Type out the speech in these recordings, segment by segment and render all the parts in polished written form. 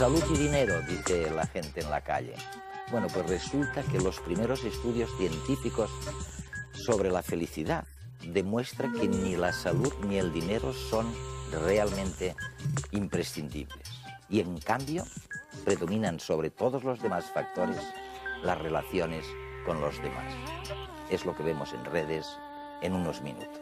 Salud y dinero, dice la gente en la calle. Bueno, pues resulta que los primeros estudios científicos sobre la felicidad demuestran que ni la salud ni el dinero son realmente imprescindibles. Y en cambio, predominan sobre todos los demás factores las relaciones con los demás. Es lo que vemos en redes en unos minutos.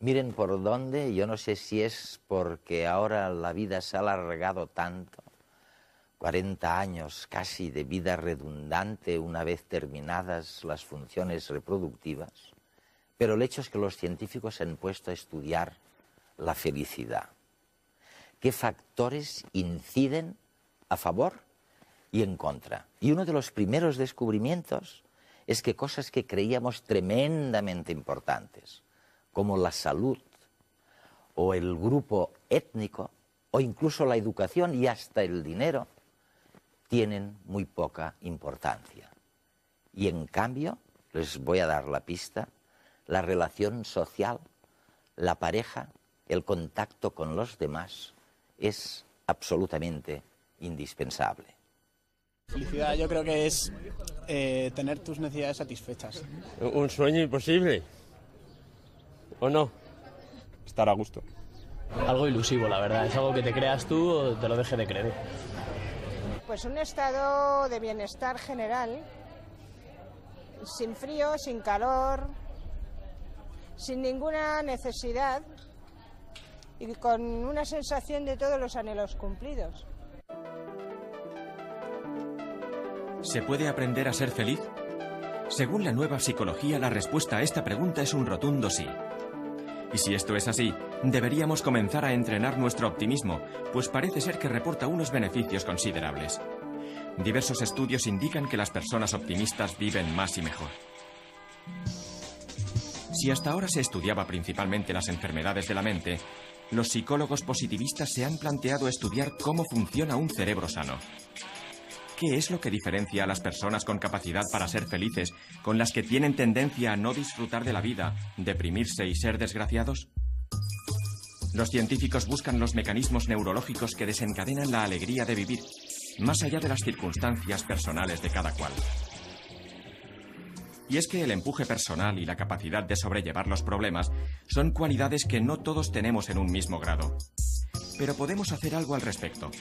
Miren por dónde, yo no sé si es porque ahora la vida se ha alargado tanto, 40 años casi de vida redundante una vez terminadas las funciones reproductivas, pero el hecho es que los científicos se han puesto a estudiar la felicidad. ¿Qué factores inciden a favor y en contra? Y uno de los primeros descubrimientos es que cosas que creíamos tremendamente importantes, como la salud, o el grupo étnico, o incluso la educación y hasta el dinero, tienen muy poca importancia. Y en cambio, les voy a dar la pista, la relación social, la pareja, el contacto con los demás, es absolutamente indispensable. Felicidad yo creo que es tener tus necesidades satisfechas. Un sueño imposible. ¿O no? Estar a gusto. Algo ilusivo, la verdad. Es algo que te creas tú o te lo deje de creer. Pues un estado de bienestar general, sin frío, sin calor, sin ninguna necesidad y con una sensación de todos los anhelos cumplidos. ¿Se puede aprender a ser feliz? Según la nueva psicología, la respuesta a esta pregunta es un rotundo sí. Y si esto es así, deberíamos comenzar a entrenar nuestro optimismo, pues parece ser que reporta unos beneficios considerables. Diversos estudios indican que las personas optimistas viven más y mejor. Si hasta ahora se estudiaba principalmente las enfermedades de la mente, los psicólogos positivistas se han planteado estudiar cómo funciona un cerebro sano. ¿Qué es lo que diferencia a las personas con capacidad para ser felices con las que tienen tendencia a no disfrutar de la vida, deprimirse y ser desgraciados? Los científicos buscan los mecanismos neurológicos que desencadenan la alegría de vivir, más allá de las circunstancias personales de cada cual. Y es que el empuje personal y la capacidad de sobrellevar los problemas son cualidades que no todos tenemos en un mismo grado. Pero podemos hacer algo al respecto.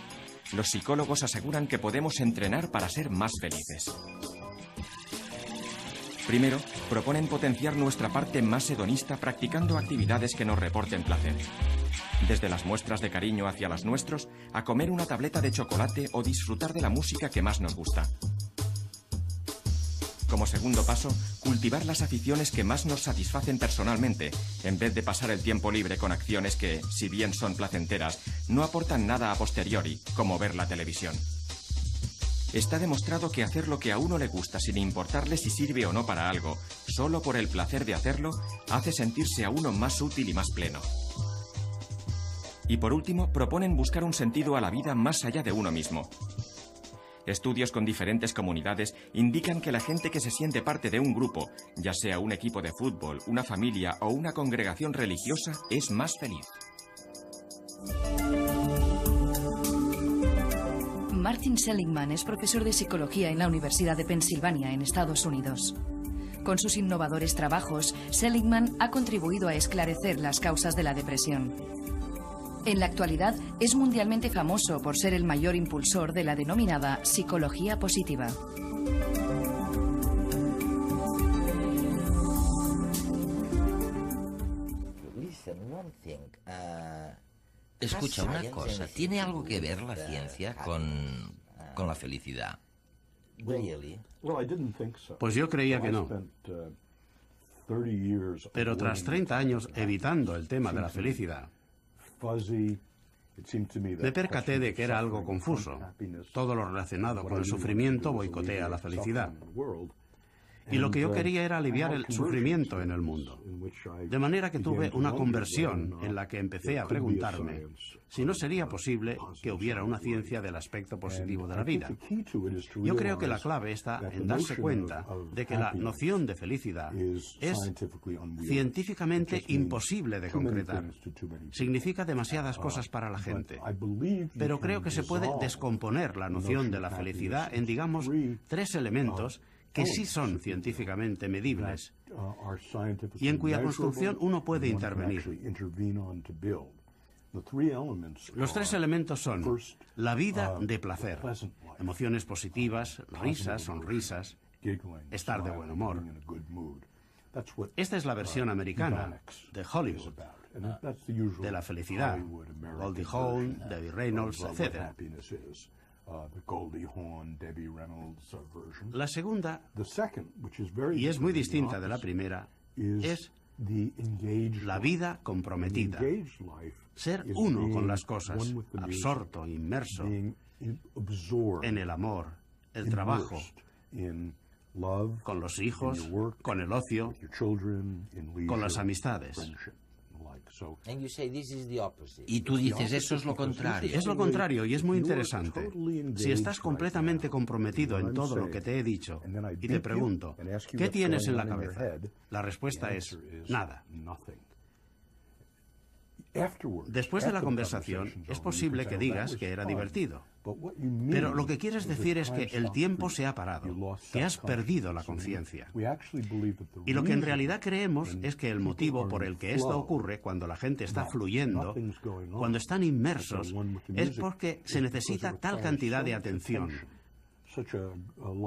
Los psicólogos aseguran que podemos entrenar para ser más felices. Primero, proponen potenciar nuestra parte más hedonista practicando actividades que nos reporten placer. Desde las muestras de cariño hacia los nuestros, a comer una tableta de chocolate o disfrutar de la música que más nos gusta. Como segundo paso, cultivar las aficiones que más nos satisfacen personalmente, en vez de pasar el tiempo libre con acciones que, si bien son placenteras, no aportan nada a posteriori, como ver la televisión. Está demostrado que hacer lo que a uno le gusta sin importarle si sirve o no para algo, solo por el placer de hacerlo, hace sentirse a uno más útil y más pleno. Y por último, proponen buscar un sentido a la vida más allá de uno mismo. Estudios con diferentes comunidades indican que la gente que se siente parte de un grupo, ya sea un equipo de fútbol, una familia o una congregación religiosa, es más feliz. Martin Seligman es profesor de psicología en la Universidad de Pensilvania, en Estados Unidos. Con sus innovadores trabajos, Seligman ha contribuido a esclarecer las causas de la depresión. En la actualidad, es mundialmente famoso por ser el mayor impulsor de la denominada psicología positiva. Escucha una cosa, ¿tiene algo que ver la ciencia con la felicidad? Pues yo creía que no. Pero tras 30 años evitando el tema de la felicidad, Me percaté de que era algo confuso. Todo lo relacionado con el sufrimiento boicotea la felicidad. Y lo que yo quería era aliviar el sufrimiento en el mundo. De manera que tuve una conversión en la que empecé a preguntarme si no sería posible que hubiera una ciencia del aspecto positivo de la vida. Yo creo que la clave está en darse cuenta de que la noción de felicidad es científicamente imposible de concretar. Significa demasiadas cosas para la gente. Pero creo que se puede descomponer la noción de la felicidad en, digamos, 3 elementos que sí son científicamente medibles y en cuya construcción uno puede intervenir. Los 3 elementos son la vida de placer, emociones positivas, risas, sonrisas, estar de buen humor. Esta es la versión americana de Hollywood, de la felicidad. Goldie Hawn, Debbie Reynolds, etc. La segunda, y es muy distinta de la primera, es la vida comprometida. Ser uno con las cosas, absorto, inmerso en el amor, el trabajo, con los hijos, con el ocio, con las amistades. Y tú dices, eso es lo contrario. Es lo contrario y es muy interesante. Si estás completamente comprometido en todo lo que te he dicho y te pregunto, ¿qué tienes en la cabeza? La respuesta es, nada. Después de la conversación, es posible que digas que era divertido. Pero lo que quieres decir es que el tiempo se ha parado, que has perdido la conciencia. Y lo que en realidad creemos es que el motivo por el que esto ocurre cuando la gente está fluyendo, cuando están inmersos, es porque se necesita tal cantidad de atención,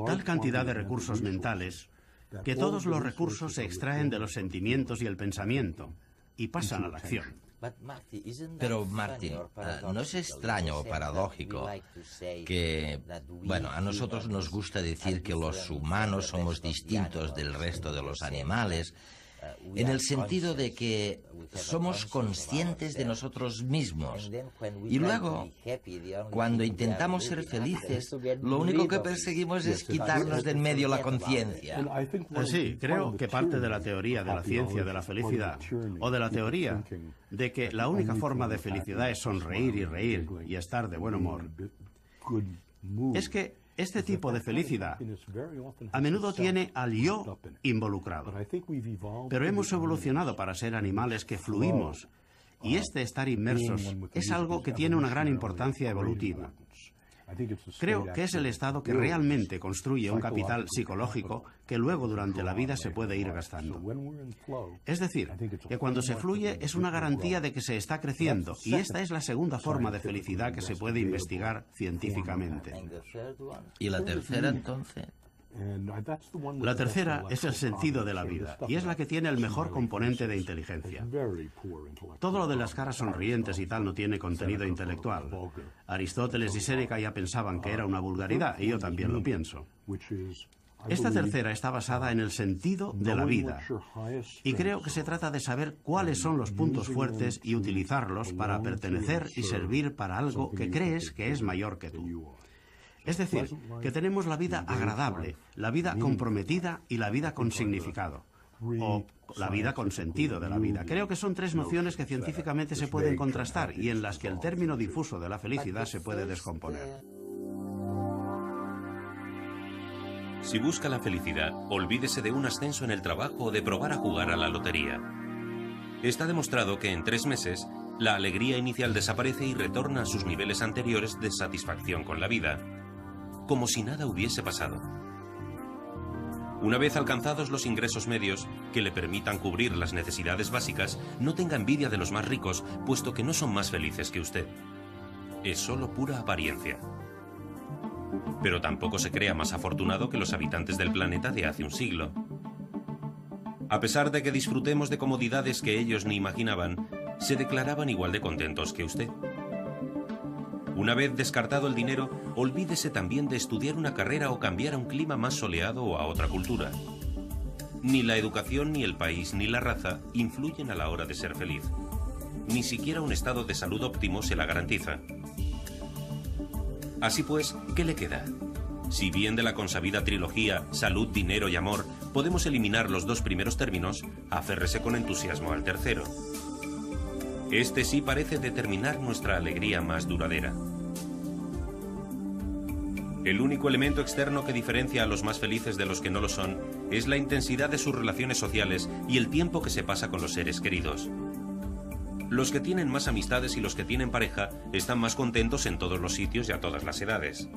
tal cantidad de recursos mentales, que todos los recursos se extraen de los sentimientos y el pensamiento y pasan a la acción. Pero, Martin, ¿no es extraño o paradójico que, bueno, a nosotros nos gusta decir que los humanos somos distintos del resto de los animales, en el sentido de que somos conscientes de nosotros mismos y luego, cuando intentamos ser felices, lo único que perseguimos es quitarnos de en medio la conciencia? Sí, creo que parte de la teoría de la ciencia de la felicidad, o de la teoría de que la única forma de felicidad es sonreír y reír y estar de buen humor, es que este tipo de felicidad a menudo tiene al yo involucrado. Pero hemos evolucionado para ser animales que fluimos, y este estar inmersos es algo que tiene una gran importancia evolutiva. Creo que es el estado que realmente construye un capital psicológico que luego durante la vida se puede ir gastando. Es decir, que cuando se fluye es una garantía de que se está creciendo, y esta es la segunda forma de felicidad que se puede investigar científicamente. ¿Y la tercera, entonces? La tercera es el sentido de la vida, y es la que tiene el mejor componente de inteligencia. Todo lo de las caras sonrientes y tal no tiene contenido intelectual. Aristóteles y Séneca ya pensaban que era una vulgaridad, y yo también lo pienso. Esta tercera está basada en el sentido de la vida, y creo que se trata de saber cuáles son los puntos fuertes y utilizarlos para pertenecer y servir para algo que crees que es mayor que tú. Es decir, que tenemos la vida agradable, la vida comprometida y la vida con significado, o la vida con sentido de la vida. Creo que son 3 nociones que científicamente se pueden contrastar y en las que el término difuso de la felicidad se puede descomponer. Si busca la felicidad, olvídese de un ascenso en el trabajo o de probar a jugar a la lotería. Está demostrado que en 3 meses, la alegría inicial desaparece y retorna a sus niveles anteriores de satisfacción con la vida, como si nada hubiese pasado. Una vez alcanzados los ingresos medios que le permitan cubrir las necesidades básicas, no tenga envidia de los más ricos, puesto que no son más felices que usted. Es solo pura apariencia. Pero tampoco se crea más afortunado que los habitantes del planeta de hace un siglo. A pesar de que disfrutemos de comodidades que ellos ni imaginaban, se declaraban igual de contentos que usted. Una vez descartado el dinero, olvídese también de estudiar una carrera o cambiar a un clima más soleado o a otra cultura. Ni la educación, ni el país, ni la raza influyen a la hora de ser feliz. ni siquiera un estado de salud óptimo se la garantiza. Así pues, ¿qué le queda? Si bien de la consabida trilogía salud, dinero y amor podemos eliminar los dos primeros términos, aférrese con entusiasmo al tercero. Este sí parece determinar nuestra alegría más duradera. El único elemento externo que diferencia a los más felices de los que no lo son es la intensidad de sus relaciones sociales y el tiempo que se pasa con los seres queridos. Los que tienen más amistades y los que tienen pareja están más contentos en todos los sitios y a todas las edades.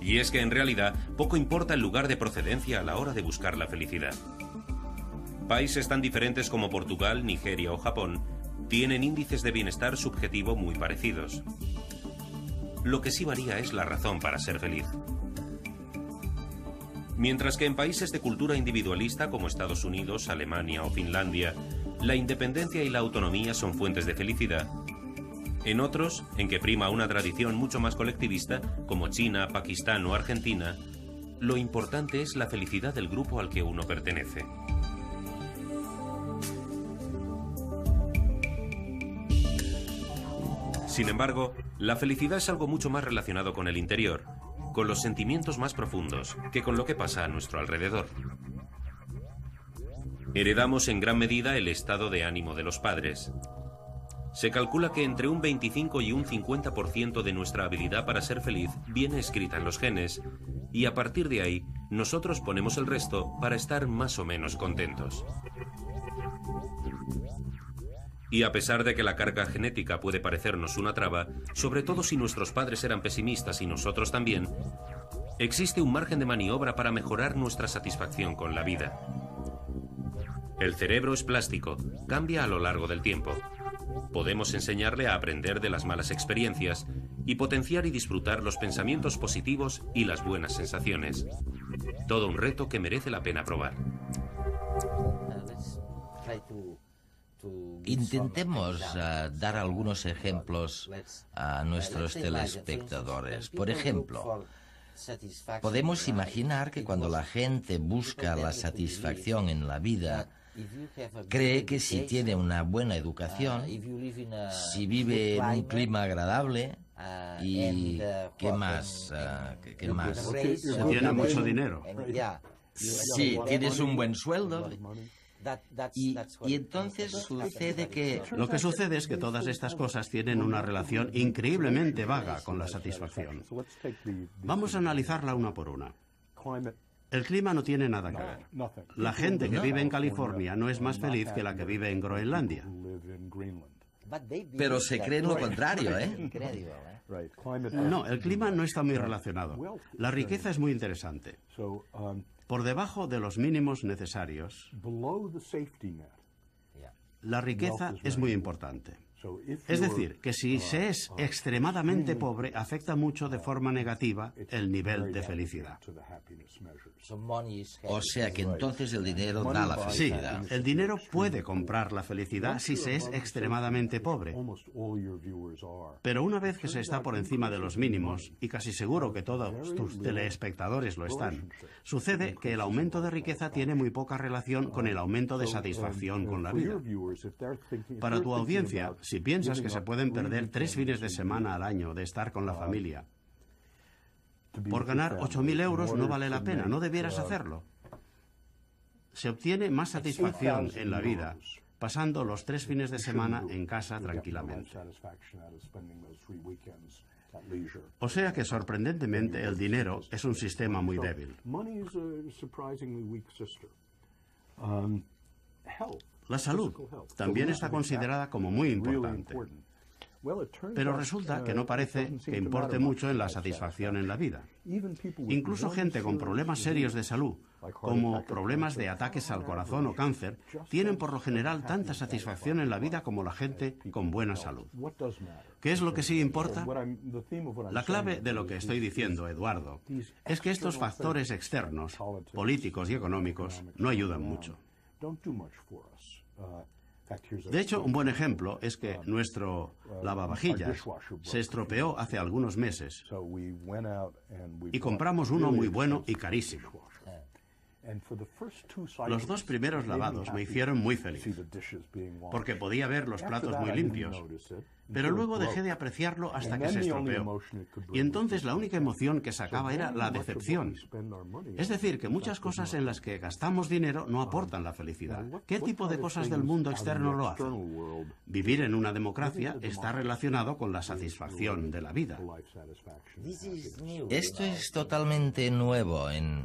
Y es que en realidad poco importa el lugar de procedencia a la hora de buscar la felicidad. Países tan diferentes como Portugal, Nigeria o Japón tienen índices de bienestar subjetivo muy parecidos. Lo que sí varía es la razón para ser feliz. Mientras que en países de cultura individualista como Estados Unidos, Alemania o Finlandia, la independencia y la autonomía son fuentes de felicidad, en otros, en que prima una tradición mucho más colectivista, como China, Pakistán o Argentina, lo importante es la felicidad del grupo al que uno pertenece. Sin embargo, la felicidad es algo mucho más relacionado con el interior, con los sentimientos más profundos, que con lo que pasa a nuestro alrededor. Heredamos en gran medida el estado de ánimo de los padres. Se calcula que entre un 25 y un 50% de nuestra habilidad para ser feliz viene escrita en los genes, y a partir de ahí, nosotros ponemos el resto para estar más o menos contentos. Y a pesar de que la carga genética puede parecernos una traba, sobre todo si nuestros padres eran pesimistas y nosotros también, existe un margen de maniobra para mejorar nuestra satisfacción con la vida. El cerebro es plástico, cambia a lo largo del tiempo. Podemos enseñarle a aprender de las malas experiencias y potenciar y disfrutar los pensamientos positivos y las buenas sensaciones. Todo un reto que merece la pena probar. Intentemos dar algunos ejemplos a nuestros telespectadores. Por ejemplo, podemos imaginar que cuando la gente busca la satisfacción en la vida, cree que si tiene una buena educación, si vive en un clima agradable y ¿qué más? ¿Qué más? Si tiene mucho dinero. Si tienes un buen sueldo. Y entonces sucede que... Lo que sucede es que todas estas cosas tienen una relación increíblemente vaga con la satisfacción. Vamos a analizarla una por una. El clima no tiene nada que ver. La gente que vive en California no es más feliz que la que vive en Groenlandia. Pero se cree en lo contrario, ¿eh? No, el clima no está muy relacionado. La riqueza es muy interesante. Por debajo de los mínimos necesarios, la riqueza es muy importante. Es decir, que si se es extremadamente pobre, afecta mucho de forma negativa el nivel de felicidad. O sea que entonces el dinero da la felicidad. Sí, el dinero puede comprar la felicidad si se es extremadamente pobre. Pero una vez que se está por encima de los mínimos, y casi seguro que todos tus teleespectadores lo están, sucede que el aumento de riqueza tiene muy poca relación con el aumento de satisfacción con la vida. Para tu audiencia, si piensas que se pueden perder 3 fines de semana al año de estar con la familia, por ganar 8.000 euros no vale la pena, no debieras hacerlo. Se obtiene más satisfacción en la vida pasando los 3 fines de semana en casa tranquilamente. O sea que sorprendentemente el dinero es un sistema muy débil. La salud también está considerada como muy importante. Pero resulta que no parece que importe mucho en la satisfacción en la vida. Incluso gente con problemas serios de salud, como problemas de ataques al corazón o cáncer, tienen por lo general tanta satisfacción en la vida como la gente con buena salud. ¿Qué es lo que sí importa? La clave de lo que estoy diciendo, Eduardo, es que estos factores externos, políticos y económicos, no ayudan mucho. De hecho, un buen ejemplo es que nuestro lavavajillas se estropeó hace algunos meses y compramos uno muy bueno y carísimo. Los 2 primeros lavados me hicieron muy feliz, porque podía ver los platos muy limpios. Pero luego dejé de apreciarlo hasta que se estropeó. Y entonces la única emoción que sacaba era la decepción. Es decir, que muchas cosas en las que gastamos dinero no aportan la felicidad. ¿Qué tipo de cosas del mundo externo lo hacen? Vivir en una democracia está relacionado con la satisfacción de la vida. Esto es totalmente nuevo en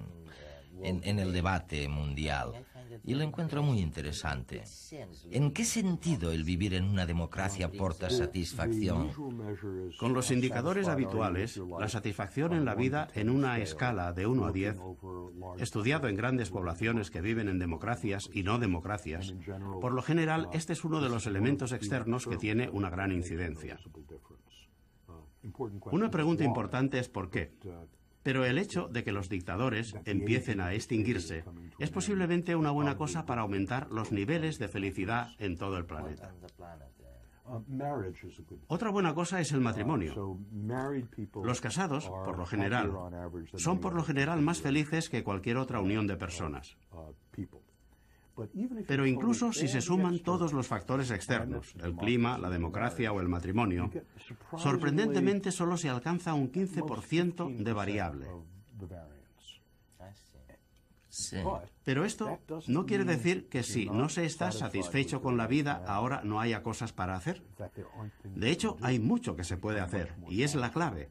el debate mundial y lo encuentro muy interesante. ¿En qué sentido el vivir en una democracia aporta satisfacción? Con los indicadores habituales, la satisfacción en la vida en una escala de 1 a 10, estudiado en grandes poblaciones que viven en democracias y no democracias, por lo general este es uno de los elementos externos que tiene una gran incidencia. Una pregunta importante es ¿por qué? Pero el hecho de que los dictadores empiecen a extinguirse es posiblemente una buena cosa para aumentar los niveles de felicidad en todo el planeta. Otra buena cosa es el matrimonio. Los casados, por lo general, son por lo general más felices que cualquier otra unión de personas. Pero incluso si se suman todos los factores externos, el clima, la democracia o el matrimonio, sorprendentemente solo se alcanza un 15% de variable. Sí. Pero esto no quiere decir que si no se está satisfecho con la vida, ahora no haya cosas para hacer. De hecho, hay mucho que se puede hacer, y es la clave.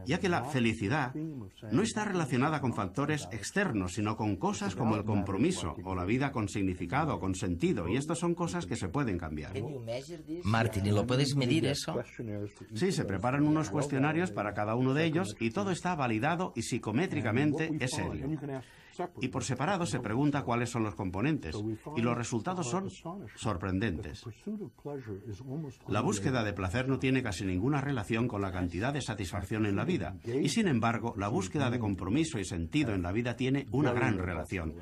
Ya que la felicidad no está relacionada con factores externos, sino con cosas como el compromiso o la vida con significado, con sentido, y estas son cosas que se pueden cambiar. Martin, ¿y lo puedes medir eso? Sí, se preparan unos cuestionarios para cada uno de ellos y todo está validado y psicométricamente es serio. Y por separado se pregunta cuáles son los componentes, y los resultados son sorprendentes. La búsqueda de placer no tiene casi ninguna relación con la cantidad de satisfacción en la vida, y sin embargo, la búsqueda de compromiso y sentido en la vida tiene una gran relación.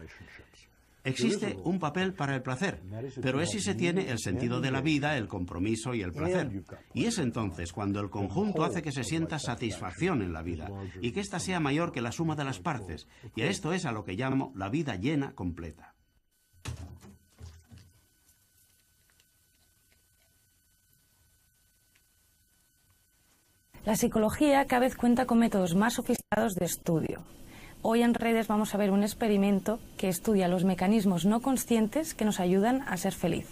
Existe un papel para el placer, pero es si se tiene el sentido de la vida, el compromiso y el placer. Y es entonces cuando el conjunto hace que se sienta satisfacción en la vida y que ésta sea mayor que la suma de las partes. Y a esto es a lo que llamo la vida llena completa. La psicología cada vez cuenta con métodos más sofisticados de estudio. Hoy en Redes vamos a ver un experimento que estudia los mecanismos no conscientes que nos ayudan a ser feliz.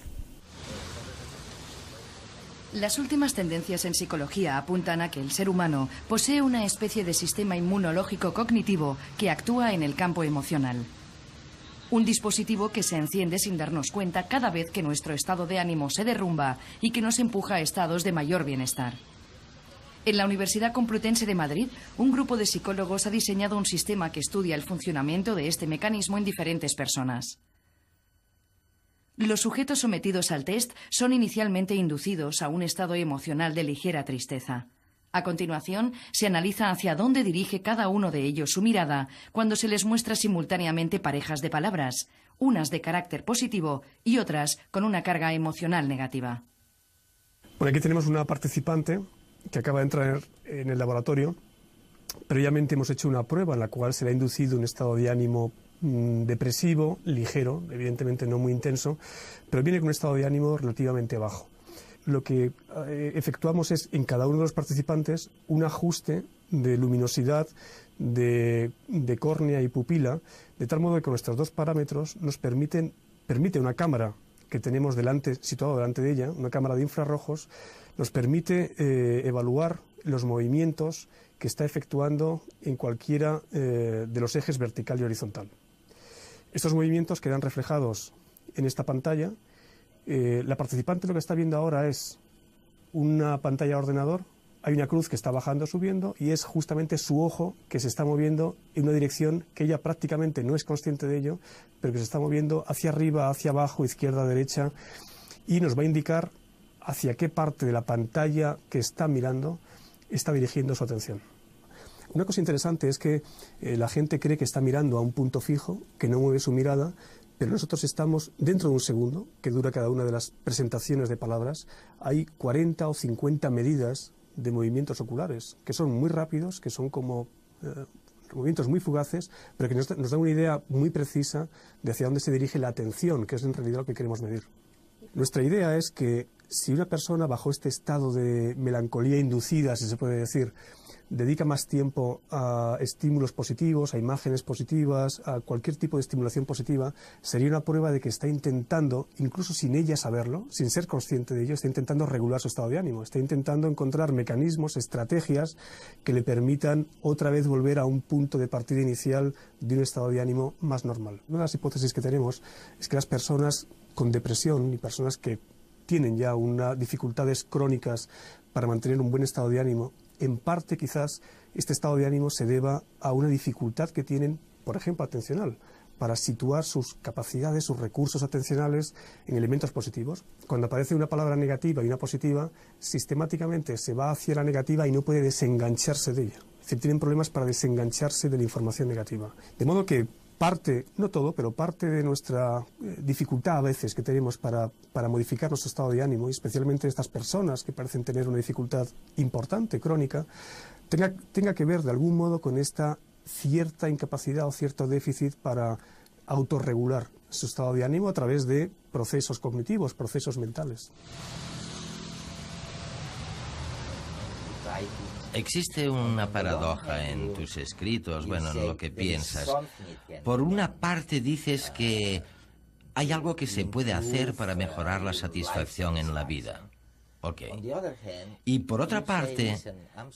Las últimas tendencias en psicología apuntan a que el ser humano posee una especie de sistema inmunológico cognitivo que actúa en el campo emocional. Un dispositivo que se enciende sin darnos cuenta cada vez que nuestro estado de ánimo se derrumba y que nos empuja a estados de mayor bienestar. En la Universidad Complutense de Madrid, un grupo de psicólogos ha diseñado un sistema que estudia el funcionamiento de este mecanismo en diferentes personas. Los sujetos sometidos al test son inicialmente inducidos a un estado emocional de ligera tristeza. A continuación, se analiza hacia dónde dirige cada uno de ellos su mirada cuando se les muestra simultáneamente parejas de palabras, unas de carácter positivo y otras con una carga emocional negativa. Bueno, aquí tenemos una participante que acaba de entrar en el laboratorio. Previamente hemos hecho una prueba en la cual se le ha inducido un estado de ánimo depresivo, ligero, evidentemente no muy intenso, pero viene con un estado de ánimo relativamente bajo. Lo que efectuamos es en cada uno de los participantes un ajuste de luminosidad, de córnea y pupila, de tal modo que con estos dos parámetros nos permite una cámara que tenemos situada delante de ella, una cámara de infrarrojos, nos permite evaluar los movimientos que está efectuando en cualquiera de los ejes vertical y horizontal. Estos movimientos quedan reflejados en esta pantalla. La participante lo que está viendo ahora es una pantalla de ordenador, hay una cruz que está bajando, subiendo, y es justamente su ojo que se está moviendo en una dirección que ella prácticamente no es consciente de ello, pero que se está moviendo hacia arriba, hacia abajo, izquierda, derecha, y nos va a indicar hacia qué parte de la pantalla que está mirando está dirigiendo su atención. Una cosa interesante es que la gente cree que está mirando a un punto fijo, que no mueve su mirada, pero nosotros estamos dentro de un segundo, que dura cada una de las presentaciones de palabras. Hay 40 o 50 medidas de movimientos oculares, que son muy rápidos, que son como movimientos muy fugaces, pero que nos dan una idea muy precisa de hacia dónde se dirige la atención, que es en realidad lo que queremos medir. Nuestra idea es que si una persona bajo este estado de melancolía inducida, si se puede decir, dedica más tiempo a estímulos positivos, a imágenes positivas, a cualquier tipo de estimulación positiva, sería una prueba de que está intentando, incluso sin ella saberlo, sin ser consciente de ello, está intentando regular su estado de ánimo, está intentando encontrar mecanismos, estrategias que le permitan otra vez volver a un punto de partida inicial de un estado de ánimo más normal. Una de las hipótesis que tenemos es que las personas con depresión y personas que tienen ya dificultades crónicas para mantener un buen estado de ánimo, en parte quizás este estado de ánimo se deba a una dificultad que tienen, por ejemplo, atencional, para situar sus capacidades, sus recursos atencionales en elementos positivos. Cuando aparece una palabra negativa y una positiva, sistemáticamente se va hacia la negativa y no puede desengancharse de ella. Es decir, tienen problemas para desengancharse de la información negativa. De modo que parte, no todo, pero parte de nuestra dificultad a veces que tenemos para modificar nuestro estado de ánimo, y especialmente estas personas que parecen tener una dificultad importante, crónica, tenga que ver de algún modo con esta cierta incapacidad o cierto déficit para autorregular su estado de ánimo a través de procesos cognitivos, procesos mentales. Existe una paradoja en tus escritos, bueno, en lo que piensas. Por una parte dices que hay algo que se puede hacer para mejorar la satisfacción en la vida. Ok. Y por otra parte,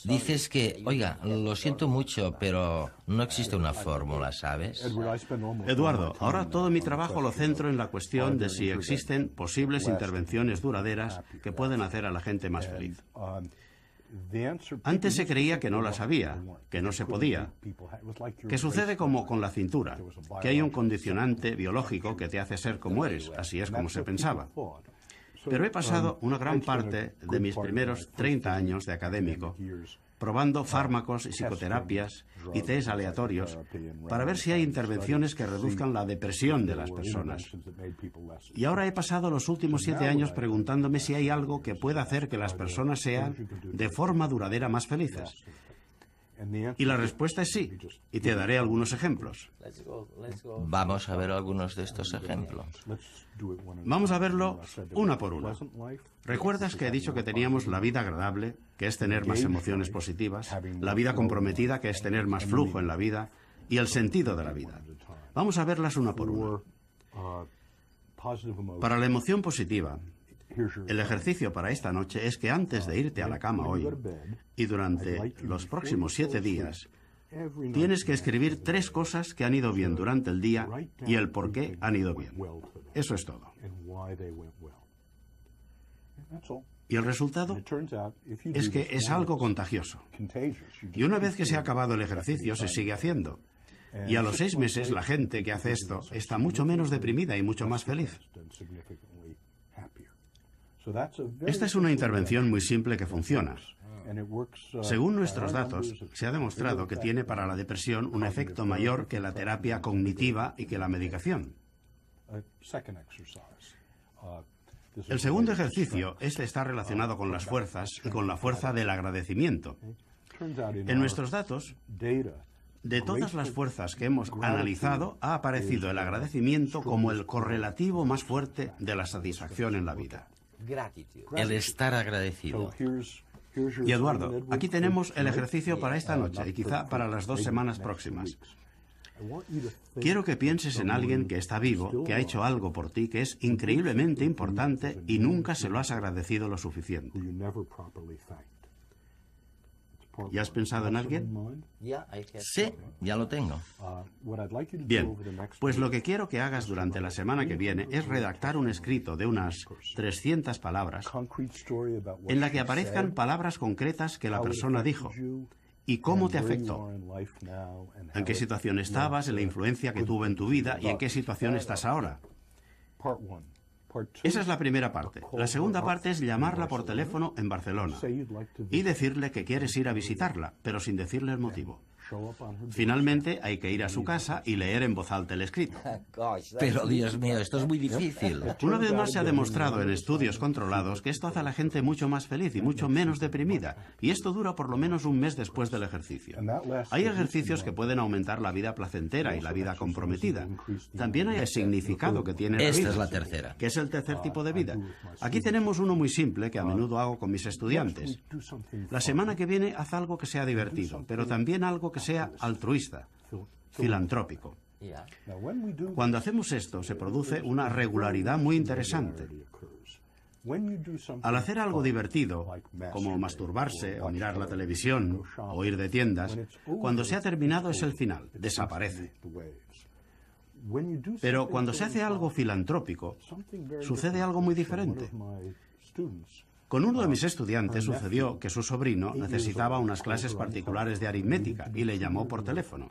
dices que, oiga, lo siento mucho, pero no existe una fórmula, ¿sabes? Eduardo, ahora todo mi trabajo lo centro en la cuestión de si existen posibles intervenciones duraderas que pueden hacer a la gente más feliz. Antes se creía que no las había, que no se podía, que sucede como con la cintura, que hay un condicionante biológico que te hace ser como eres, así es como se pensaba. Pero he pasado una gran parte de mis primeros 30 años de académico probando fármacos y psicoterapias y test aleatorios para ver si hay intervenciones que reduzcan la depresión de las personas. Y ahora he pasado los últimos 7 años preguntándome si hay algo que pueda hacer que las personas sean de forma duradera más felices. Y la respuesta es sí, y te daré algunos ejemplos. Vamos a ver algunos de estos ejemplos. Vamos a verlo una por una. ¿Recuerdas que he dicho que teníamos la vida agradable, que es tener más emociones positivas, la vida comprometida, que es tener más flujo en la vida, y el sentido de la vida? Vamos a verlas una por una. Para la emoción positiva, el ejercicio para esta noche es que antes de irte a la cama hoy y durante los próximos 7 días, tienes que escribir 3 cosas que han ido bien durante el día y el por qué han ido bien. Eso es todo. Y el resultado es que es algo contagioso. Y una vez que se ha acabado el ejercicio, se sigue haciendo. Y a los 6 meses, la gente que hace esto está mucho menos deprimida y mucho más feliz. Esta es una intervención muy simple que funciona. Según nuestros datos, se ha demostrado que tiene para la depresión un efecto mayor que la terapia cognitiva y que la medicación. El segundo ejercicio está relacionado con las fuerzas y con la fuerza del agradecimiento. En nuestros datos, de todas las fuerzas que hemos analizado, ha aparecido el agradecimiento como el correlativo más fuerte de la satisfacción en la vida. El estar agradecido. Y Eduardo, aquí tenemos el ejercicio para esta noche y quizá para las 2 semanas próximas. Quiero que pienses en alguien que está vivo, que ha hecho algo por ti, que es increíblemente importante y nunca se lo has agradecido lo suficiente. ¿Ya has pensado en alguien? Sí, ya lo tengo. Bien, pues lo que quiero que hagas durante la semana que viene es redactar un escrito de unas 300 palabras en la que aparezcan palabras concretas que la persona dijo y cómo te afectó, en qué situación estabas, en la influencia que tuvo en tu vida y en qué situación estás ahora. Esa es la primera parte. La segunda parte es llamarla por teléfono en Barcelona y decirle que quieres ir a visitarla, pero sin decirle el motivo. Finalmente, hay que ir a su casa y leer en voz alta el escrito. Pero, Dios mío, esto es muy difícil. Una vez más se ha demostrado en estudios controlados que esto hace a la gente mucho más feliz y mucho menos deprimida. Y esto dura por lo menos un mes después del ejercicio. Hay ejercicios que pueden aumentar la vida placentera y la vida comprometida. También hay el significado que tiene la vida. Esta es la tercera. Que es el tercer tipo de vida. Aquí tenemos uno muy simple que a menudo hago con mis estudiantes. La semana que viene haz algo que sea divertido, pero también algo que sea altruista, filantrópico. Cuando hacemos esto se produce una regularidad muy interesante. Al hacer algo divertido, como masturbarse o mirar la televisión o ir de tiendas, cuando se ha terminado es el final, desaparece. Pero cuando se hace algo filantrópico, sucede algo muy diferente. Con uno de mis estudiantes sucedió que su sobrino necesitaba unas clases particulares de aritmética y le llamó por teléfono.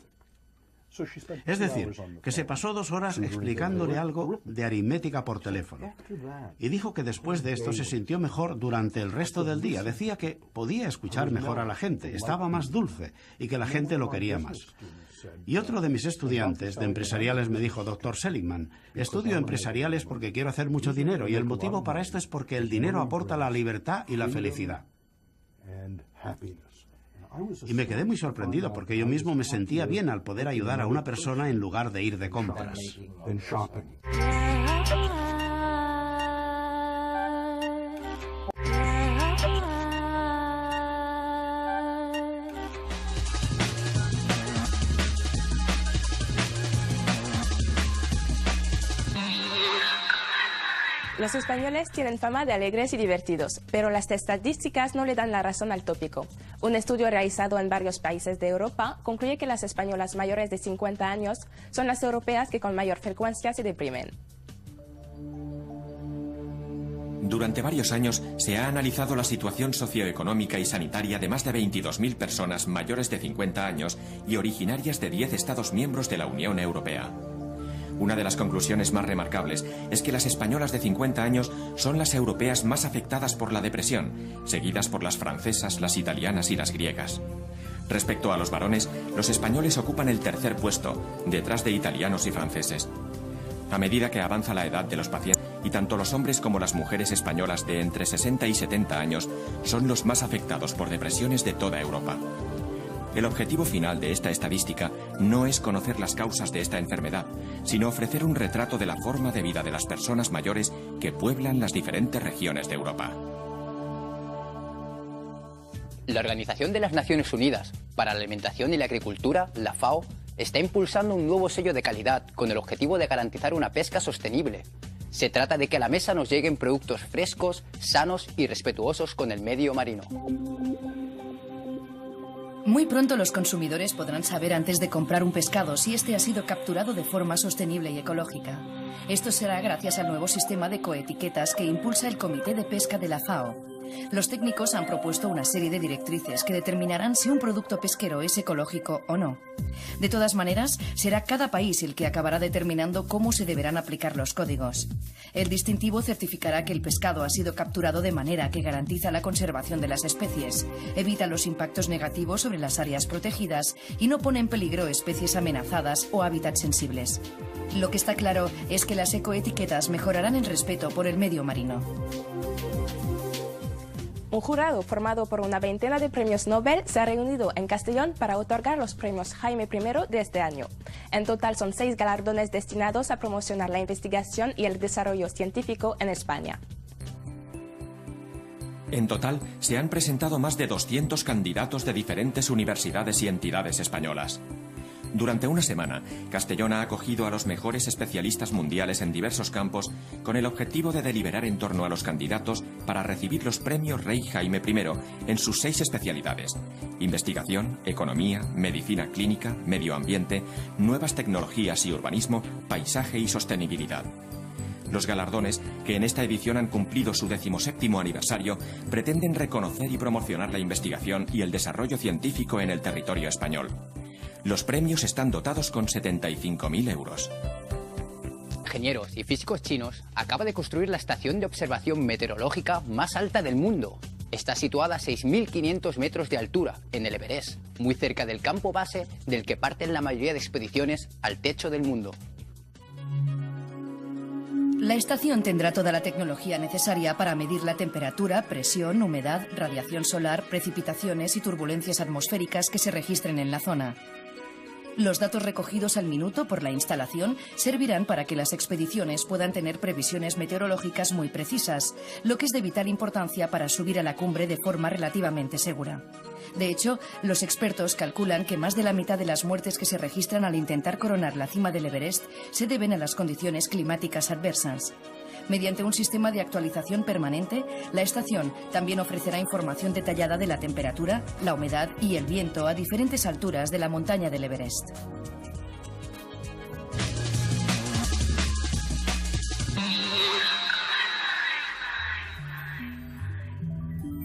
Es decir, que se pasó 2 horas explicándole algo de aritmética por teléfono. Y dijo que después de esto se sintió mejor durante el resto del día. Decía que podía escuchar mejor a la gente, estaba más dulce y que la gente lo quería más. Y otro de mis estudiantes de empresariales me dijo: Dr. Seligman, estudio empresariales porque quiero hacer mucho dinero y el motivo para esto es porque el dinero aporta la libertad y la felicidad. Y me quedé muy sorprendido porque yo mismo me sentía bien al poder ayudar a una persona en lugar de ir de compras. Los españoles tienen fama de alegres y divertidos, pero las estadísticas no le dan la razón al tópico. Un estudio realizado en varios países de Europa concluye que las españolas mayores de 50 años son las europeas que con mayor frecuencia se deprimen. Durante varios años se ha analizado la situación socioeconómica y sanitaria de más de 22.000 personas mayores de 50 años y originarias de 10 Estados miembros de la Unión Europea. Una de las conclusiones más remarcables es que las españolas de 50 años son las europeas más afectadas por la depresión, seguidas por las francesas, las italianas y las griegas. Respecto a los varones, los españoles ocupan el tercer puesto, detrás de italianos y franceses. A medida que avanza la edad de los pacientes, y tanto los hombres como las mujeres españolas de entre 60 y 70 años son los más afectados por depresiones de toda Europa. El objetivo final de esta estadística no es conocer las causas de esta enfermedad, sino ofrecer un retrato de la forma de vida de las personas mayores que pueblan las diferentes regiones de Europa. La Organización de las Naciones Unidas para la Alimentación y la Agricultura, la FAO, está impulsando un nuevo sello de calidad con el objetivo de garantizar una pesca sostenible. Se trata de que a la mesa nos lleguen productos frescos, sanos y respetuosos con el medio marino. Muy pronto los consumidores podrán saber antes de comprar un pescado si este ha sido capturado de forma sostenible y ecológica. Esto será gracias al nuevo sistema de ecoetiquetas que impulsa el Comité de Pesca de la FAO. Los técnicos han propuesto una serie de directrices que determinarán si un producto pesquero es ecológico o no. De todas maneras, será cada país el que acabará determinando cómo se deberán aplicar los códigos. El distintivo certificará que el pescado ha sido capturado de manera que garantiza la conservación de las especies, evita los impactos negativos sobre las áreas protegidas y no pone en peligro especies amenazadas o hábitats sensibles. Lo que está claro es que las ecoetiquetas mejorarán el respeto por el medio marino. Un jurado formado por una veintena de premios Nobel se ha reunido en Castellón para otorgar los premios Jaime I de este año. En total son 6 galardones destinados a promocionar la investigación y el desarrollo científico en España. En total, se han presentado más de 200 candidatos de diferentes universidades y entidades españolas. Durante una semana, Castellón ha acogido a los mejores especialistas mundiales en diversos campos con el objetivo de deliberar en torno a los candidatos para recibir los premios Rey Jaime I en sus 6 especialidades: investigación, economía, medicina clínica, medio ambiente, nuevas tecnologías y urbanismo, paisaje y sostenibilidad. Los galardones, que en esta edición han cumplido su 17º aniversario, pretenden reconocer y promocionar la investigación y el desarrollo científico en el territorio español. Los premios están dotados con 75.000 euros. Ingenieros y físicos chinos acaban de construir la estación de observación meteorológica más alta del mundo. Está situada a 6.500 metros de altura, en el Everest, muy cerca del campo base del que parten la mayoría de expediciones al techo del mundo. La estación tendrá toda la tecnología necesaria para medir la temperatura, presión, humedad, radiación solar, precipitaciones y turbulencias atmosféricas que se registren en la zona. Los datos recogidos al minuto por la instalación servirán para que las expediciones puedan tener previsiones meteorológicas muy precisas, lo que es de vital importancia para subir a la cumbre de forma relativamente segura. De hecho, los expertos calculan que más de la mitad de las muertes que se registran al intentar coronar la cima del Everest se deben a las condiciones climáticas adversas. Mediante un sistema de actualización permanente, la estación también ofrecerá información detallada de la temperatura, la humedad y el viento a diferentes alturas de la montaña del Everest.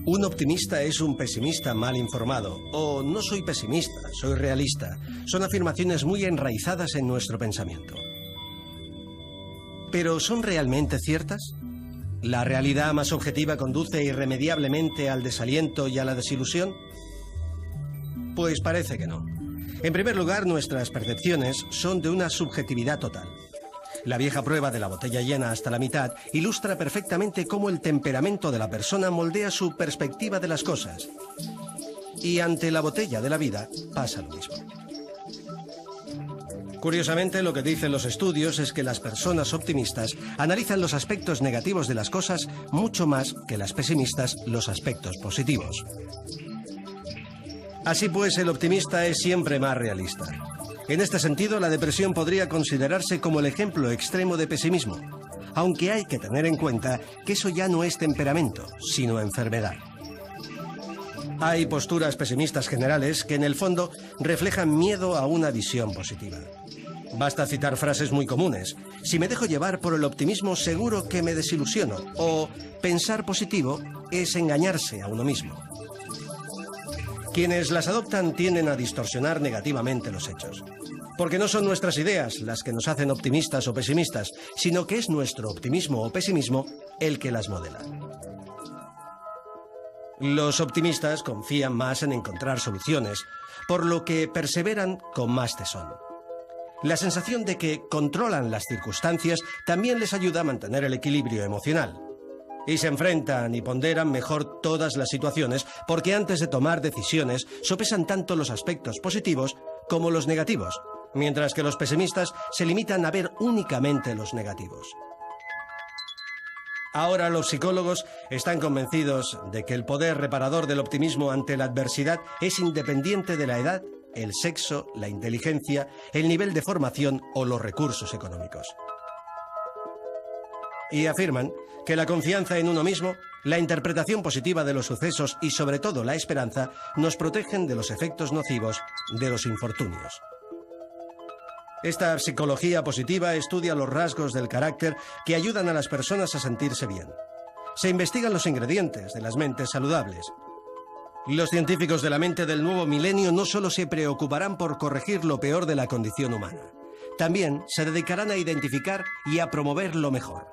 Un optimista es un pesimista mal informado. O no soy pesimista, soy realista. Son afirmaciones muy enraizadas en nuestro pensamiento. ¿Pero son realmente ciertas? ¿La realidad más objetiva conduce irremediablemente al desaliento y a la desilusión? Pues parece que no. En primer lugar, nuestras percepciones son de una subjetividad total. La vieja prueba de la botella llena hasta la mitad ilustra perfectamente cómo el temperamento de la persona moldea su perspectiva de las cosas. Y ante la botella de la vida pasa lo mismo. Curiosamente, lo que dicen los estudios es que las personas optimistas analizan los aspectos negativos de las cosas mucho más que las pesimistas los aspectos positivos. Así pues, el optimista es siempre más realista. En este sentido, la depresión podría considerarse como el ejemplo extremo de pesimismo, aunque hay que tener en cuenta que eso ya no es temperamento, sino enfermedad. Hay posturas pesimistas generales que en el fondo reflejan miedo a una visión positiva. Basta citar frases muy comunes. Si me dejo llevar por el optimismo, seguro que me desilusiono. O pensar positivo es engañarse a uno mismo. Quienes las adoptan tienden a distorsionar negativamente los hechos. Porque no son nuestras ideas las que nos hacen optimistas o pesimistas, sino que es nuestro optimismo o pesimismo el que las modela. Los optimistas confían más en encontrar soluciones, por lo que perseveran con más tesón. La sensación de que controlan las circunstancias también les ayuda a mantener el equilibrio emocional. Y se enfrentan y ponderan mejor todas las situaciones porque antes de tomar decisiones sopesan tanto los aspectos positivos como los negativos, mientras que los pesimistas se limitan a ver únicamente los negativos. Ahora los psicólogos están convencidos de que el poder reparador del optimismo ante la adversidad es independiente de la edad, el sexo, la inteligencia, el nivel de formación o los recursos económicos. Y afirman que la confianza en uno mismo, la interpretación positiva de los sucesos y sobre todo la esperanza nos protegen de los efectos nocivos de los infortunios. Esta psicología positiva estudia los rasgos del carácter que ayudan a las personas a sentirse bien. Se investigan los ingredientes de las mentes saludables. Los científicos de la mente del nuevo milenio no solo se preocuparán por corregir lo peor de la condición humana, también se dedicarán a identificar y a promover lo mejor.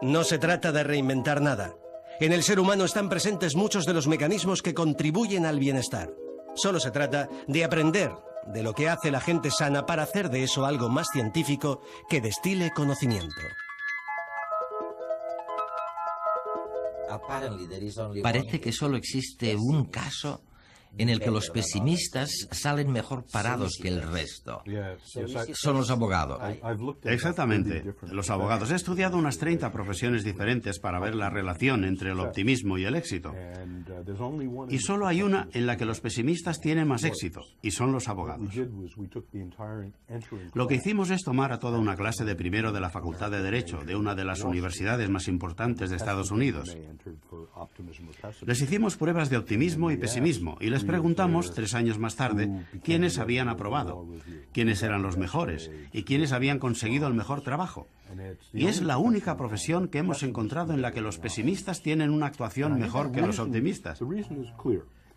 No se trata de reinventar nada. En el ser humano están presentes muchos de los mecanismos que contribuyen al bienestar. Solo se trata de aprender de lo que hace la gente sana para hacer de eso algo más científico que destile conocimiento. Parece que solo existe un caso en el que los pesimistas salen mejor parados que el resto. Son los abogados. Exactamente, los abogados. He estudiado unas 30 profesiones diferentes para ver la relación entre el optimismo y el éxito. Y solo hay una en la que los pesimistas tienen más éxito, y son los abogados. Lo que hicimos es tomar a toda una clase de primero de la Facultad de Derecho, de una de las universidades más importantes de Estados Unidos. Les hicimos pruebas de optimismo y pesimismo, y les preguntamos 3 años más tarde quiénes habían aprobado, quiénes eran los mejores y quiénes habían conseguido el mejor trabajo. Y es la única profesión que hemos encontrado en la que los pesimistas tienen una actuación mejor que los optimistas.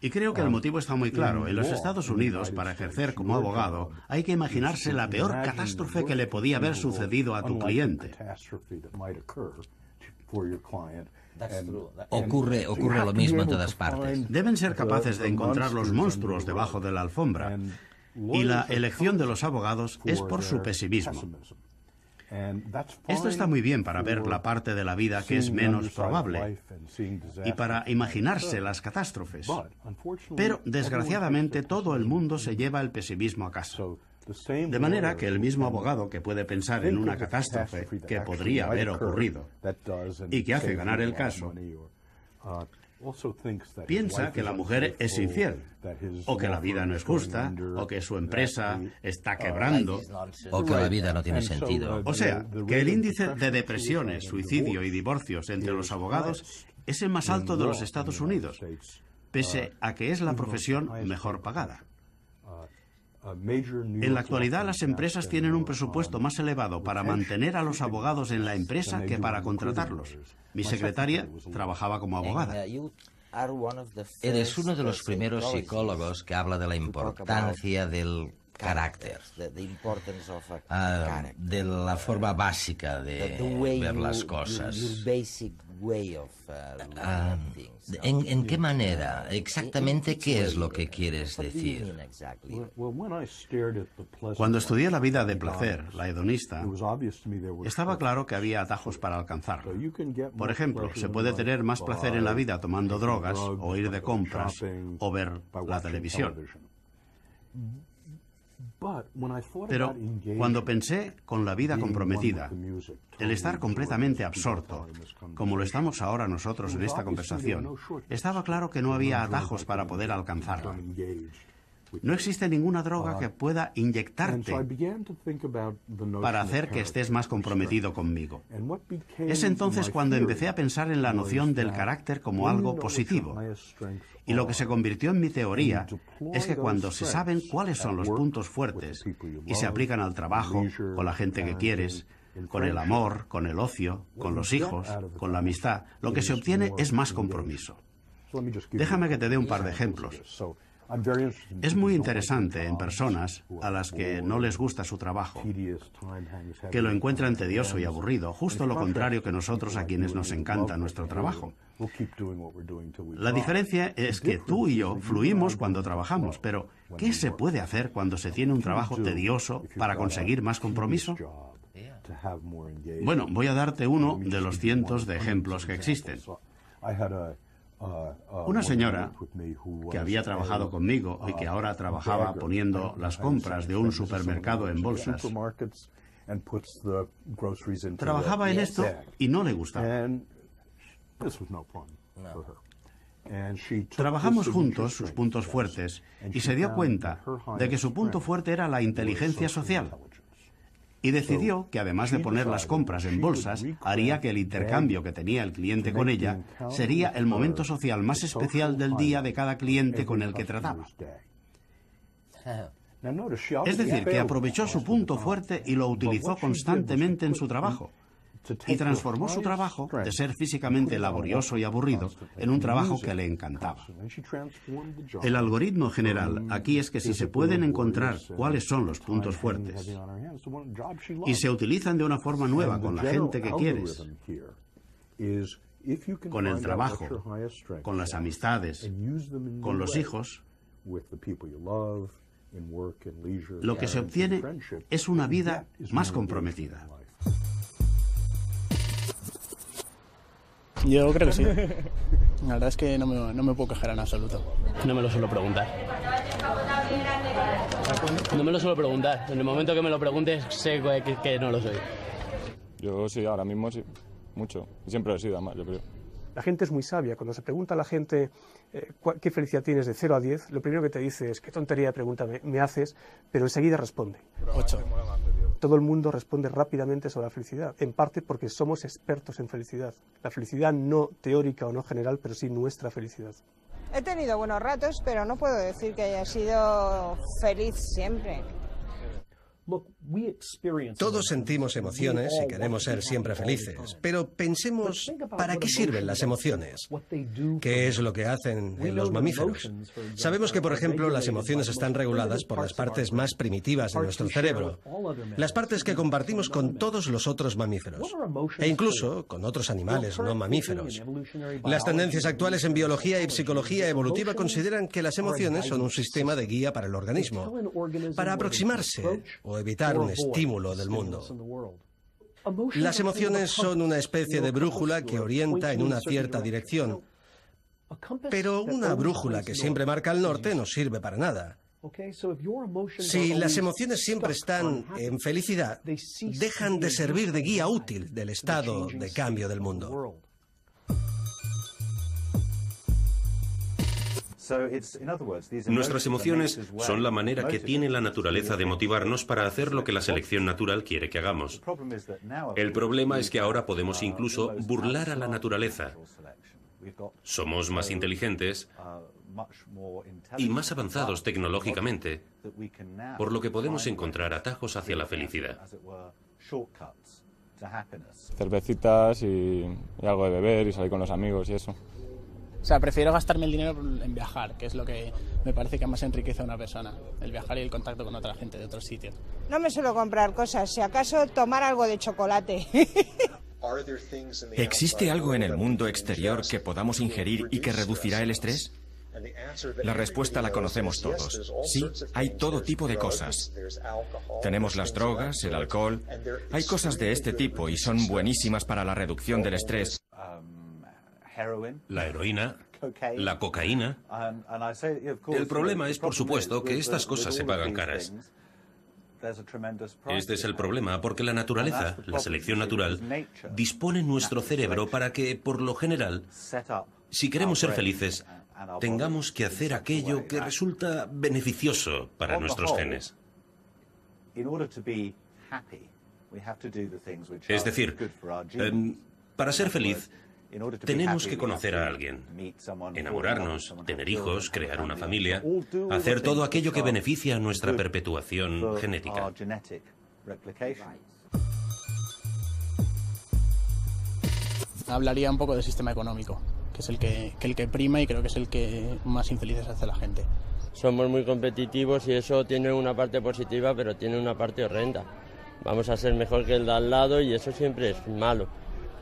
Y creo que el motivo está muy claro. En los Estados Unidos, para ejercer como abogado, hay que imaginarse la peor catástrofe que le podía haber sucedido a tu cliente. Ocurre lo mismo en todas partes. Deben ser capaces de encontrar los monstruos debajo de la alfombra. Y la elección de los abogados es por su pesimismo. Esto está muy bien para ver la parte de la vida que es menos probable y para imaginarse las catástrofes. Pero, desgraciadamente, todo el mundo se lleva el pesimismo a casa. De manera que el mismo abogado que puede pensar en una catástrofe que podría haber ocurrido y que hace ganar el caso, piensa que la mujer es infiel, o que la vida no es justa, o que su empresa está quebrando, o que la vida no tiene sentido. O sea, que el índice de depresiones, suicidio y divorcios entre los abogados es el más alto de los Estados Unidos, pese a que es la profesión mejor pagada. En la actualidad, las empresas tienen un presupuesto más elevado para mantener a los abogados en la empresa que para contratarlos. Mi secretaria trabajaba como abogada. Eres uno de los primeros psicólogos que habla de la importancia del carácter, de la forma básica de ver las cosas. ¿En qué manera? Exactamente, ¿qué es lo que quieres decir? Cuando estudié la vida de placer, la hedonista, estaba claro que había atajos para alcanzarla. Por ejemplo, se puede tener más placer en la vida tomando drogas, o ir de compras, o ver la televisión. Pero cuando pensé con la vida comprometida, el estar completamente absorto, como lo estamos ahora nosotros en esta conversación, estaba claro que no había atajos para poder alcanzarla. No existe ninguna droga que pueda inyectarte para hacer que estés más comprometido conmigo. Es entonces cuando empecé a pensar en la noción del carácter como algo positivo. Y lo que se convirtió en mi teoría es que cuando se saben cuáles son los puntos fuertes y se aplican al trabajo, con la gente que quieres, con el amor, con el ocio, con los hijos, con la amistad, lo que se obtiene es más compromiso. Déjame que te dé un par de ejemplos. Es muy interesante en personas a las que no les gusta su trabajo, que lo encuentran tedioso y aburrido, justo lo contrario que nosotros a quienes nos encanta nuestro trabajo. La diferencia es que tú y yo fluimos cuando trabajamos, pero ¿qué se puede hacer cuando se tiene un trabajo tedioso para conseguir más compromiso? Bueno, voy a darte uno de los cientos de ejemplos que existen. Una señora que había trabajado conmigo y que ahora trabajaba poniendo las compras de un supermercado en bolsas, trabajaba en esto y no le gustaba. Trabajamos juntos sus puntos fuertes y se dio cuenta de que su punto fuerte era la inteligencia social. Y decidió que además de poner las compras en bolsas, haría que el intercambio que tenía el cliente con ella sería el momento social más especial del día de cada cliente con el que trataba. Es decir, que aprovechó su punto fuerte y lo utilizó constantemente en su trabajo. Y transformó su trabajo de ser físicamente laborioso y aburrido en un trabajo que le encantaba. El algoritmo general aquí es que si se pueden encontrar cuáles son los puntos fuertes y se utilizan de una forma nueva con la gente que quieres, con el trabajo, con las amistades, con los hijos, lo que se obtiene es una vida más comprometida. Yo creo que sí. La verdad es que no me puedo quejar en absoluto. No me lo suelo preguntar. No me lo suelo preguntar. En el momento que me lo preguntes, sé que no lo soy. Yo sí, ahora mismo sí. Mucho. Siempre lo he sido, además, yo creo. La gente es muy sabia. Cuando se pregunta a la gente qué felicidad tienes de 0 a 10, lo primero que te dice es qué tontería de pregunta me haces, pero enseguida responde. 8. Todo el mundo responde rápidamente sobre la felicidad, en parte porque somos expertos en felicidad. La felicidad no teórica o no general, pero sí nuestra felicidad. He tenido buenos ratos, pero no puedo decir que haya sido feliz siempre. Todos sentimos emociones y queremos ser siempre felices, pero pensemos, ¿para qué sirven las emociones? ¿Qué es lo que hacen en los mamíferos? Sabemos que, por ejemplo, las emociones están reguladas por las partes más primitivas de nuestro cerebro, las partes que compartimos con todos los otros mamíferos, e incluso con otros animales no mamíferos. Las tendencias actuales en biología y psicología evolutiva consideran que las emociones son un sistema de guía para el organismo, para aproximarse o evitar un estímulo del mundo. Las emociones son una especie de brújula que orienta en una cierta dirección, pero una brújula que siempre marca el norte no sirve para nada. Si las emociones siempre están en felicidad, dejan de servir de guía útil del estado de cambio del mundo. Nuestras emociones son la manera que tiene la naturaleza de motivarnos para hacer lo que la selección natural quiere que hagamos. El problema es que ahora podemos incluso burlar a la naturaleza. Somos más inteligentes y más avanzados tecnológicamente, por lo que podemos encontrar atajos hacia la felicidad. Cervecitas y algo de beber y salir con los amigos y eso. O sea, prefiero gastarme el dinero en viajar, que es lo que me parece que más enriquece a una persona. El viajar y el contacto con otra gente de otros sitios. No me suelo comprar cosas, si acaso tomar algo de chocolate. ¿Existe algo en el mundo exterior que podamos ingerir y que reducirá el estrés? La respuesta la conocemos todos. Sí, hay todo tipo de cosas. Tenemos las drogas, el alcohol. Hay cosas de este tipo y son buenísimas para la reducción del estrés. La heroína, la cocaína. El problema es, por supuesto, que estas cosas se pagan caras. Este es el problema, porque la naturaleza, la selección natural, dispone nuestro cerebro para que, por lo general, si queremos ser felices, tengamos que hacer aquello que resulta beneficioso para nuestros genes. Es decir, para ser feliz, tenemos que conocer a alguien, enamorarnos, tener hijos, crear una familia, hacer todo aquello que beneficia a nuestra perpetuación genética. Hablaría un poco del sistema económico, que es el que prima y creo que es el que más infelices hace a la gente. Somos muy competitivos y eso tiene una parte positiva, pero tiene una parte horrenda. Vamos a ser mejor que el de al lado y eso siempre es malo.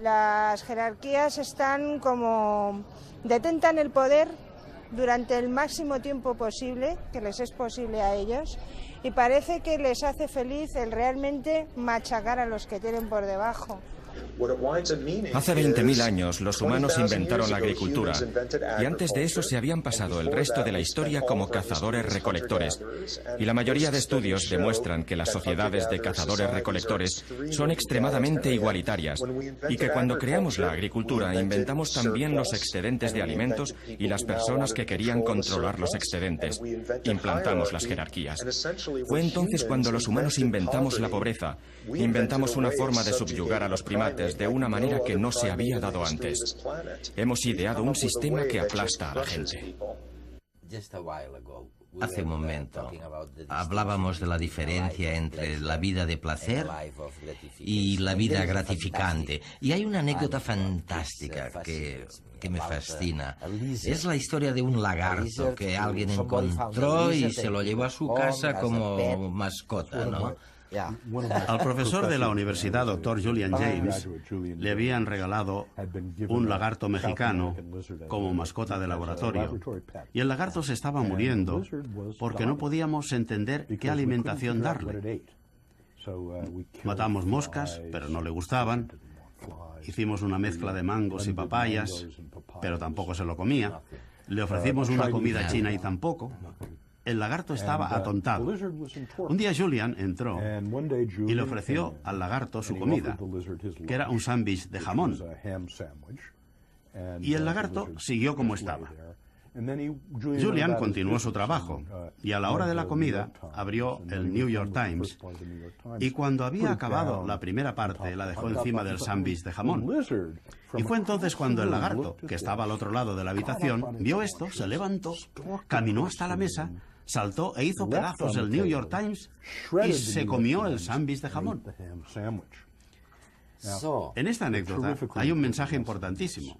Las jerarquías están como detentan el poder durante el máximo tiempo posible, que les es posible a ellos, y parece que les hace feliz el realmente machacar a los que tienen por debajo. Hace 20.000 años los humanos inventaron la agricultura y antes de eso se habían pasado el resto de la historia como cazadores-recolectores. Y la mayoría de estudios demuestran que las sociedades de cazadores-recolectores son extremadamente igualitarias y que cuando creamos la agricultura inventamos también los excedentes de alimentos y las personas que querían controlar los excedentes. Implantamos las jerarquías. Fue entonces cuando los humanos inventamos la pobreza, inventamos una forma de subyugar a los primates de una manera que no se había dado antes. Hemos ideado un sistema que aplasta a la gente. Hace un momento hablábamos de la diferencia entre la vida de placer y la vida gratificante. Y hay una anécdota fantástica que me fascina. Es la historia de un lagarto que alguien encontró y se lo llevó a su casa como mascota, ¿no? Al profesor de la universidad, Dr. Julian James, le habían regalado un lagarto mexicano como mascota de laboratorio. Y el lagarto se estaba muriendo porque no podíamos entender qué alimentación darle. Matamos moscas, pero no le gustaban. Hicimos una mezcla de mangos y papayas, pero tampoco se lo comía. Le ofrecimos una comida china y tampoco. El lagarto estaba atontado. Un día Julian entró y le ofreció al lagarto su comida, que era un sándwich de jamón. Y el lagarto siguió como estaba. Julian continuó su trabajo y a la hora de la comida abrió el New York Times y cuando había acabado la primera parte la dejó encima del sándwich de jamón. Y fue entonces cuando el lagarto, que estaba al otro lado de la habitación, vio esto, se levantó, caminó hasta la mesa, saltó e hizo pedazos el New York Times y se comió el sándwich de jamón. En esta anécdota hay un mensaje importantísimo,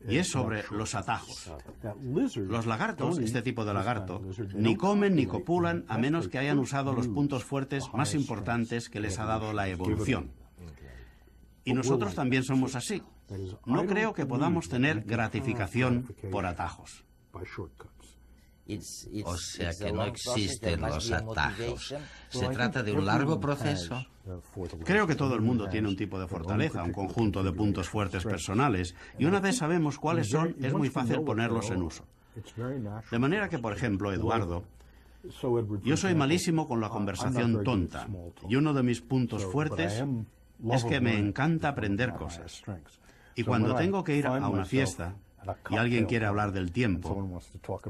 y es sobre los atajos. Los lagartos, este tipo de lagarto, ni comen ni copulan a menos que hayan usado los puntos fuertes más importantes que les ha dado la evolución. Y nosotros también somos así. No creo que podamos tener gratificación por atajos. O sea que no existen los atajos. Se trata de un largo proceso. Creo que todo el mundo tiene un tipo de fortaleza, un conjunto de puntos fuertes personales, y una vez sabemos cuáles son, es muy fácil ponerlos en uso. De manera que, por ejemplo, Eduardo, yo soy malísimo con la conversación tonta, y uno de mis puntos fuertes es que me encanta aprender cosas. Y cuando tengo que ir a una fiesta y alguien quiere hablar del tiempo,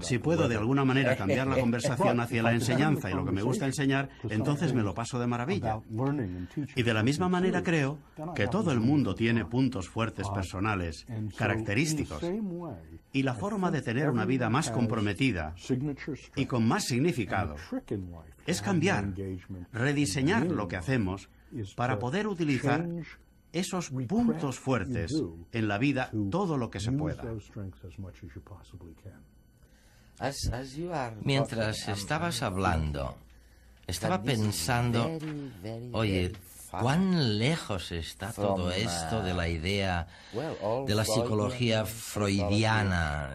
si puedo de alguna manera cambiar la conversación hacia la enseñanza y lo que me gusta enseñar, entonces me lo paso de maravilla. Y de la misma manera creo que todo el mundo tiene puntos fuertes personales, característicos, y la forma de tener una vida más comprometida y con más significado es cambiar, rediseñar lo que hacemos para poder utilizar esos puntos fuertes en la vida todo lo que se pueda. Mientras estabas hablando, estaba pensando, oye, ¿cuán lejos está todo esto de la idea de la psicología freudiana,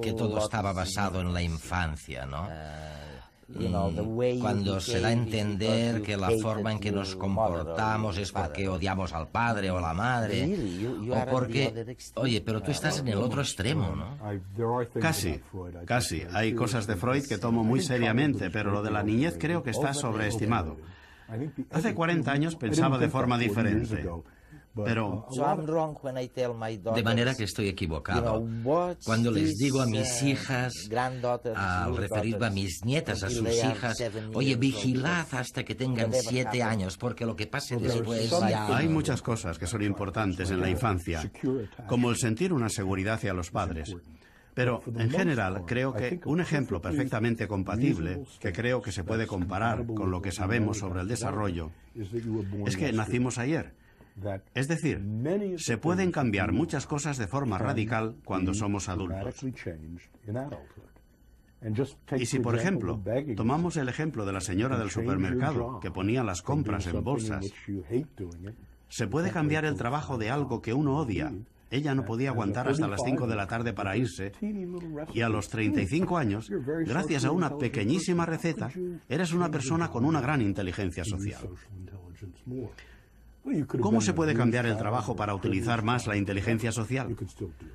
que todo estaba basado en la infancia, ¿no? Cuando se da a entender que la forma en que nos comportamos es porque odiamos al padre o a la madre, o porque... Oye, pero tú estás en el otro extremo, ¿no? Casi. Hay cosas de Freud que tomo muy seriamente, pero lo de la niñez creo que está sobreestimado. Hace 40 años pensaba de forma diferente. Pero... De manera que estoy equivocado. Cuando les digo a mis hijas, al referirme a mis nietas, a sus hijas, oye, vigilad hasta que tengan 7 años, porque lo que pase después ya... Hay muchas cosas que son importantes en la infancia, como el sentir una seguridad hacia los padres. Pero, en general, creo que un ejemplo perfectamente compatible, que creo que se puede comparar con lo que sabemos sobre el desarrollo, es que nacimos ayer. Es decir, se pueden cambiar muchas cosas de forma radical cuando somos adultos. Y si, por ejemplo, tomamos el ejemplo de la señora del supermercado que ponía las compras en bolsas, se puede cambiar el trabajo de algo que uno odia. Ella no podía aguantar hasta las 5 de la tarde para irse, y a los 35 años, gracias a una pequeñísima receta, eres una persona con una gran inteligencia social. ¿Cómo se puede cambiar el trabajo para utilizar más la inteligencia social?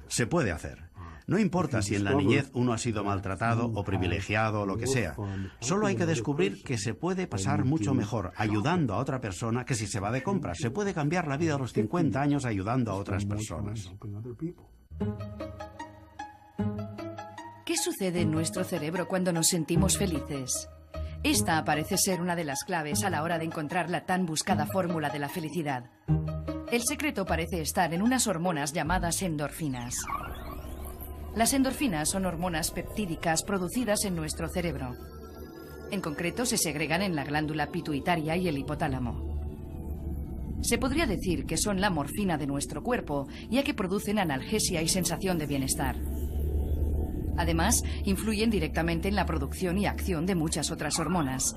Se puede hacer. No importa si en la niñez uno ha sido maltratado o privilegiado o lo que sea. Solo hay que descubrir que se puede pasar mucho mejor ayudando a otra persona que si se va de compras. Se puede cambiar la vida a los 50 años ayudando a otras personas. ¿Qué sucede en nuestro cerebro cuando nos sentimos felices? Esta parece ser una de las claves a la hora de encontrar la tan buscada fórmula de la felicidad. El secreto parece estar en unas hormonas llamadas endorfinas. Las endorfinas son hormonas peptídicas producidas en nuestro cerebro. En concreto, se segregan en la glándula pituitaria y el hipotálamo. Se podría decir que son la morfina de nuestro cuerpo, ya que producen analgesia y sensación de bienestar. Además, influyen directamente en la producción y acción de muchas otras hormonas.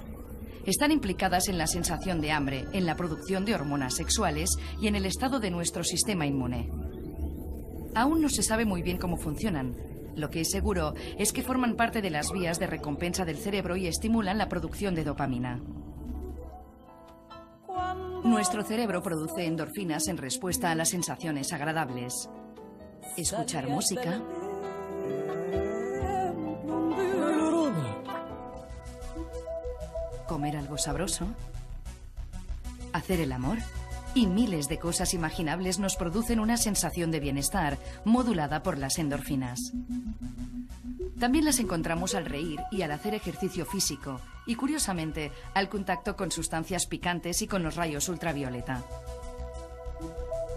Están implicadas en la sensación de hambre, en la producción de hormonas sexuales y en el estado de nuestro sistema inmune. Aún no se sabe muy bien cómo funcionan. Lo que es seguro es que forman parte de las vías de recompensa del cerebro y estimulan la producción de dopamina. Nuestro cerebro produce endorfinas en respuesta a las sensaciones agradables. Escuchar música, comer algo sabroso, hacer el amor y miles de cosas imaginables nos producen una sensación de bienestar modulada por las endorfinas. También las encontramos al reír y al hacer ejercicio físico y, curiosamente, al contacto con sustancias picantes y con los rayos ultravioleta.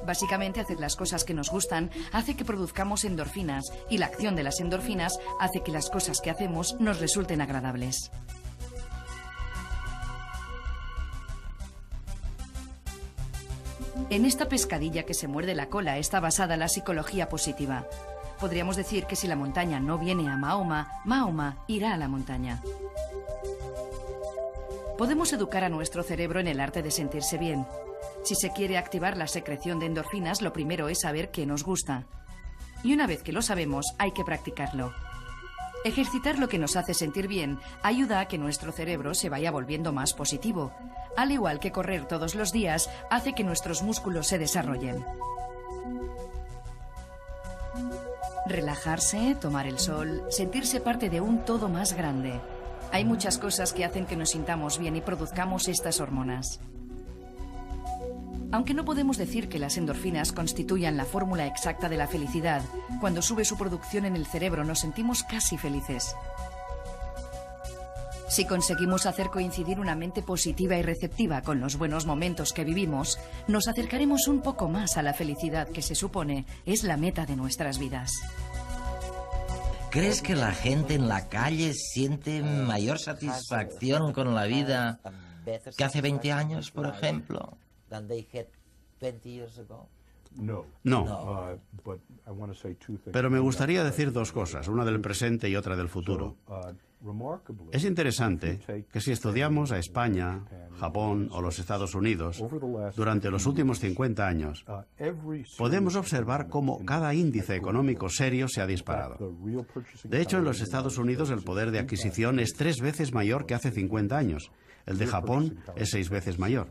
Básicamente, hacer las cosas que nos gustan hace que produzcamos endorfinas y la acción de las endorfinas hace que las cosas que hacemos nos resulten agradables. En esta pescadilla que se muerde la cola está basada la psicología positiva. Podríamos decir que si la montaña no viene a Mahoma, Mahoma irá a la montaña. Podemos educar a nuestro cerebro en el arte de sentirse bien. Si se quiere activar la secreción de endorfinas, lo primero es saber qué nos gusta. Y una vez que lo sabemos, hay que practicarlo. Ejercitar lo que nos hace sentir bien ayuda a que nuestro cerebro se vaya volviendo más positivo. Al igual que correr todos los días hace que nuestros músculos se desarrollen. Relajarse, tomar el sol, sentirse parte de un todo más grande. Hay muchas cosas que hacen que nos sintamos bien y produzcamos estas hormonas. Aunque no podemos decir que las endorfinas constituyan la fórmula exacta de la felicidad, cuando sube su producción en el cerebro nos sentimos casi felices. Si conseguimos hacer coincidir una mente positiva y receptiva con los buenos momentos que vivimos, nos acercaremos un poco más a la felicidad que se supone es la meta de nuestras vidas. ¿Crees que la gente en la calle siente mayor satisfacción con la vida que hace 20 años, por ejemplo? No. Pero me gustaría decir dos cosas, una del presente y otra del futuro. Es interesante que si estudiamos a España, Japón o los Estados Unidos durante los últimos 50 años, podemos observar cómo cada índice económico serio se ha disparado. De hecho, en los Estados Unidos el poder de adquisición es 3 veces mayor que hace 50 años. El de Japón es 6 veces mayor.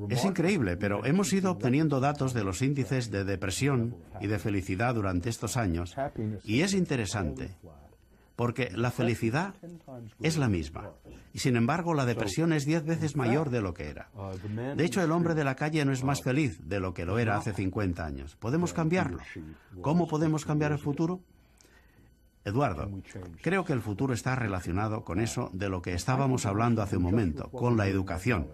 Es increíble, pero hemos ido obteniendo datos de los índices de depresión y de felicidad durante estos años, y es interesante, porque la felicidad es la misma, y sin embargo la depresión es 10 veces mayor de lo que era. De hecho, el hombre de la calle no es más feliz de lo que lo era hace 50 años. ¿Podemos cambiarlo? ¿Cómo podemos cambiar el futuro? Eduardo, creo que el futuro está relacionado con eso de lo que estábamos hablando hace un momento, con la educación.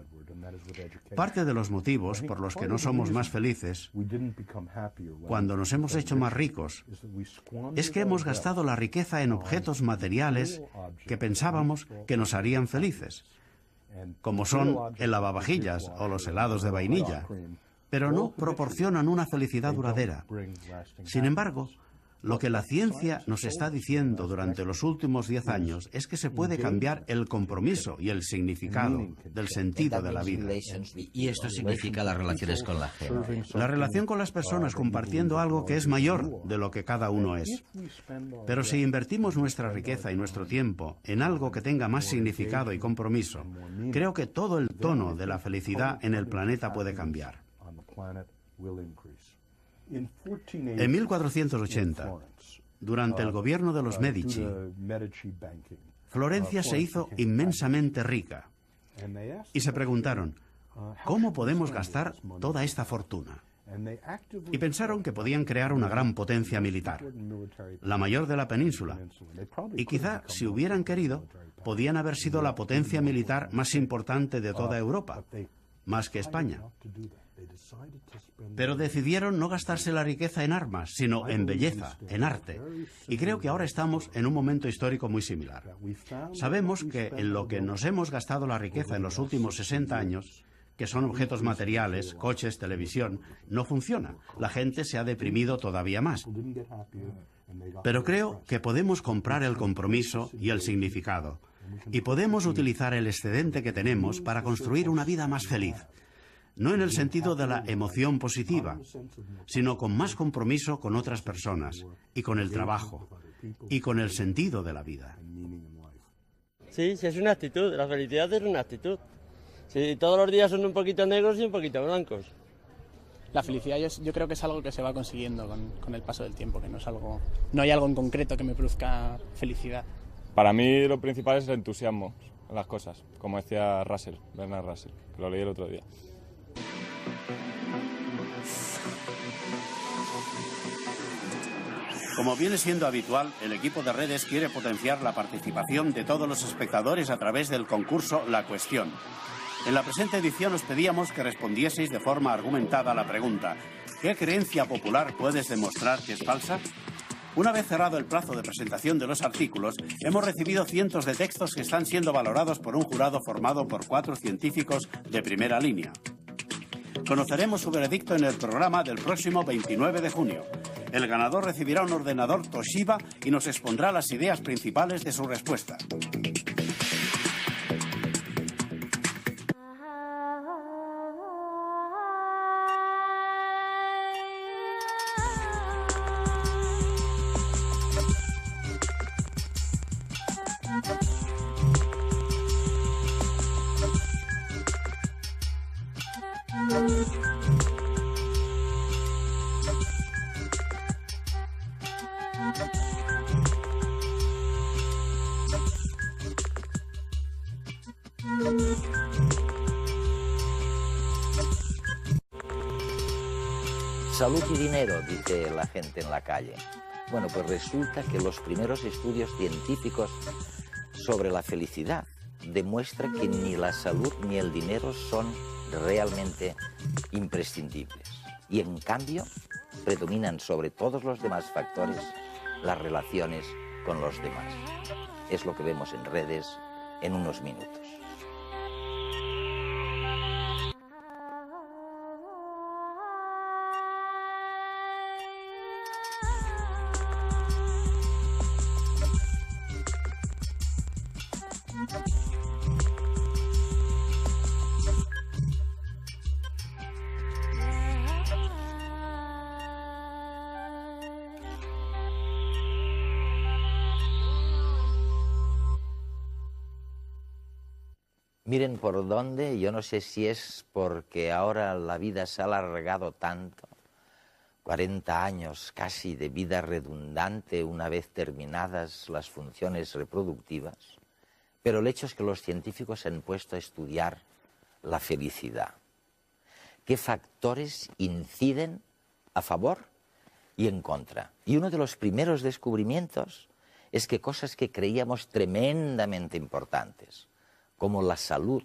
Parte de los motivos por los que no somos más felices cuando nos hemos hecho más ricos es que hemos gastado la riqueza en objetos materiales que pensábamos que nos harían felices, como son el lavavajillas o los helados de vainilla, pero no proporcionan una felicidad duradera. Sin embargo, lo que la ciencia nos está diciendo durante los últimos 10 años es que se puede cambiar el compromiso y el significado del sentido de la vida. Y esto significa las relaciones con la gente. La relación con las personas compartiendo algo que es mayor de lo que cada uno es. Pero si invertimos nuestra riqueza y nuestro tiempo en algo que tenga más significado y compromiso, creo que todo el tono de la felicidad en el planeta puede cambiar. En 1480, durante el gobierno de los Medici, Florencia se hizo inmensamente rica y se preguntaron, ¿cómo podemos gastar toda esta fortuna? Y pensaron que podían crear una gran potencia militar, la mayor de la península, y quizá, si hubieran querido, podían haber sido la potencia militar más importante de toda Europa, más que España. Pero decidieron no gastarse la riqueza en armas, sino en belleza, en arte. Y creo que ahora estamos en un momento histórico muy similar. Sabemos que en lo que nos hemos gastado la riqueza en los últimos 60 años, que son objetos materiales, coches, televisión, no funciona. La gente se ha deprimido todavía más. Pero creo que podemos comprar el compromiso y el significado. Y podemos utilizar el excedente que tenemos para construir una vida más feliz. No en el sentido de la emoción positiva, sino con más compromiso con otras personas, y con el trabajo, y con el sentido de la vida. Sí, es una actitud, la felicidad es una actitud. Si todos los días son un poquito negros y un poquito blancos. La felicidad yo creo que es algo que se va consiguiendo con el paso del tiempo, que no hay algo en concreto que me produzca felicidad. Para mí lo principal es el entusiasmo en las cosas, como decía Bernard Russell, que lo leí el otro día. Como viene siendo habitual, el equipo de redes quiere potenciar la participación de todos los espectadores a través del concurso La Cuestión. En la presente edición os pedíamos que respondieseis de forma argumentada a la pregunta: ¿qué creencia popular puedes demostrar que es falsa? Una vez cerrado el plazo de presentación de los artículos, hemos recibido cientos de textos que están siendo valorados por un jurado formado por 4 científicos de primera línea. Conoceremos su veredicto en el programa del próximo 29 de junio. El ganador recibirá un ordenador Toshiba y nos expondrá las ideas principales de su respuesta. Salud y dinero, dice la gente en la calle. Bueno, pues resulta que los primeros estudios científicos sobre la felicidad demuestran que ni la salud ni el dinero son realmente imprescindibles. Y en cambio, predominan sobre todos los demás factores las relaciones con los demás. Es lo que vemos en redes en unos minutos. Miren por dónde, yo no sé si es porque ahora la vida se ha alargado tanto, 40 años casi de vida redundante una vez terminadas las funciones reproductivas, pero el hecho es que los científicos se han puesto a estudiar la felicidad. ¿Qué factores inciden a favor y en contra? Y uno de los primeros descubrimientos es que cosas que creíamos tremendamente importantes, como la salud,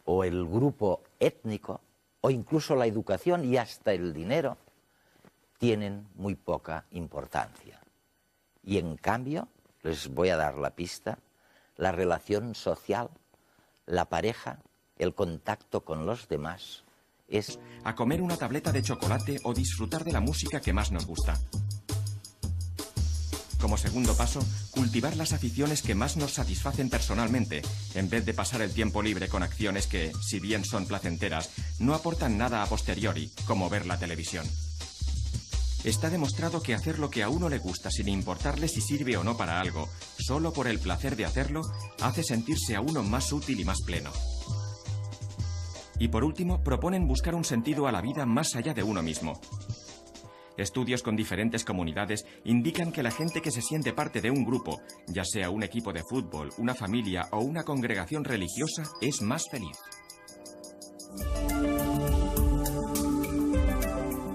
o el grupo étnico, o incluso la educación y hasta el dinero, tienen muy poca importancia. Y en cambio, les voy a dar la pista, la relación social, la pareja, el contacto con los demás, es a comer una tableta de chocolate o disfrutar de la música que más nos gusta. Como segundo paso, cultivar las aficiones que más nos satisfacen personalmente, en vez de pasar el tiempo libre con acciones que, si bien son placenteras, no aportan nada a posteriori, como ver la televisión. Está demostrado que hacer lo que a uno le gusta sin importarle si sirve o no para algo, solo por el placer de hacerlo, hace sentirse a uno más útil y más pleno. Y por último, proponen buscar un sentido a la vida más allá de uno mismo. Estudios con diferentes comunidades indican que la gente que se siente parte de un grupo, ya sea un equipo de fútbol, una familia o una congregación religiosa, es más feliz.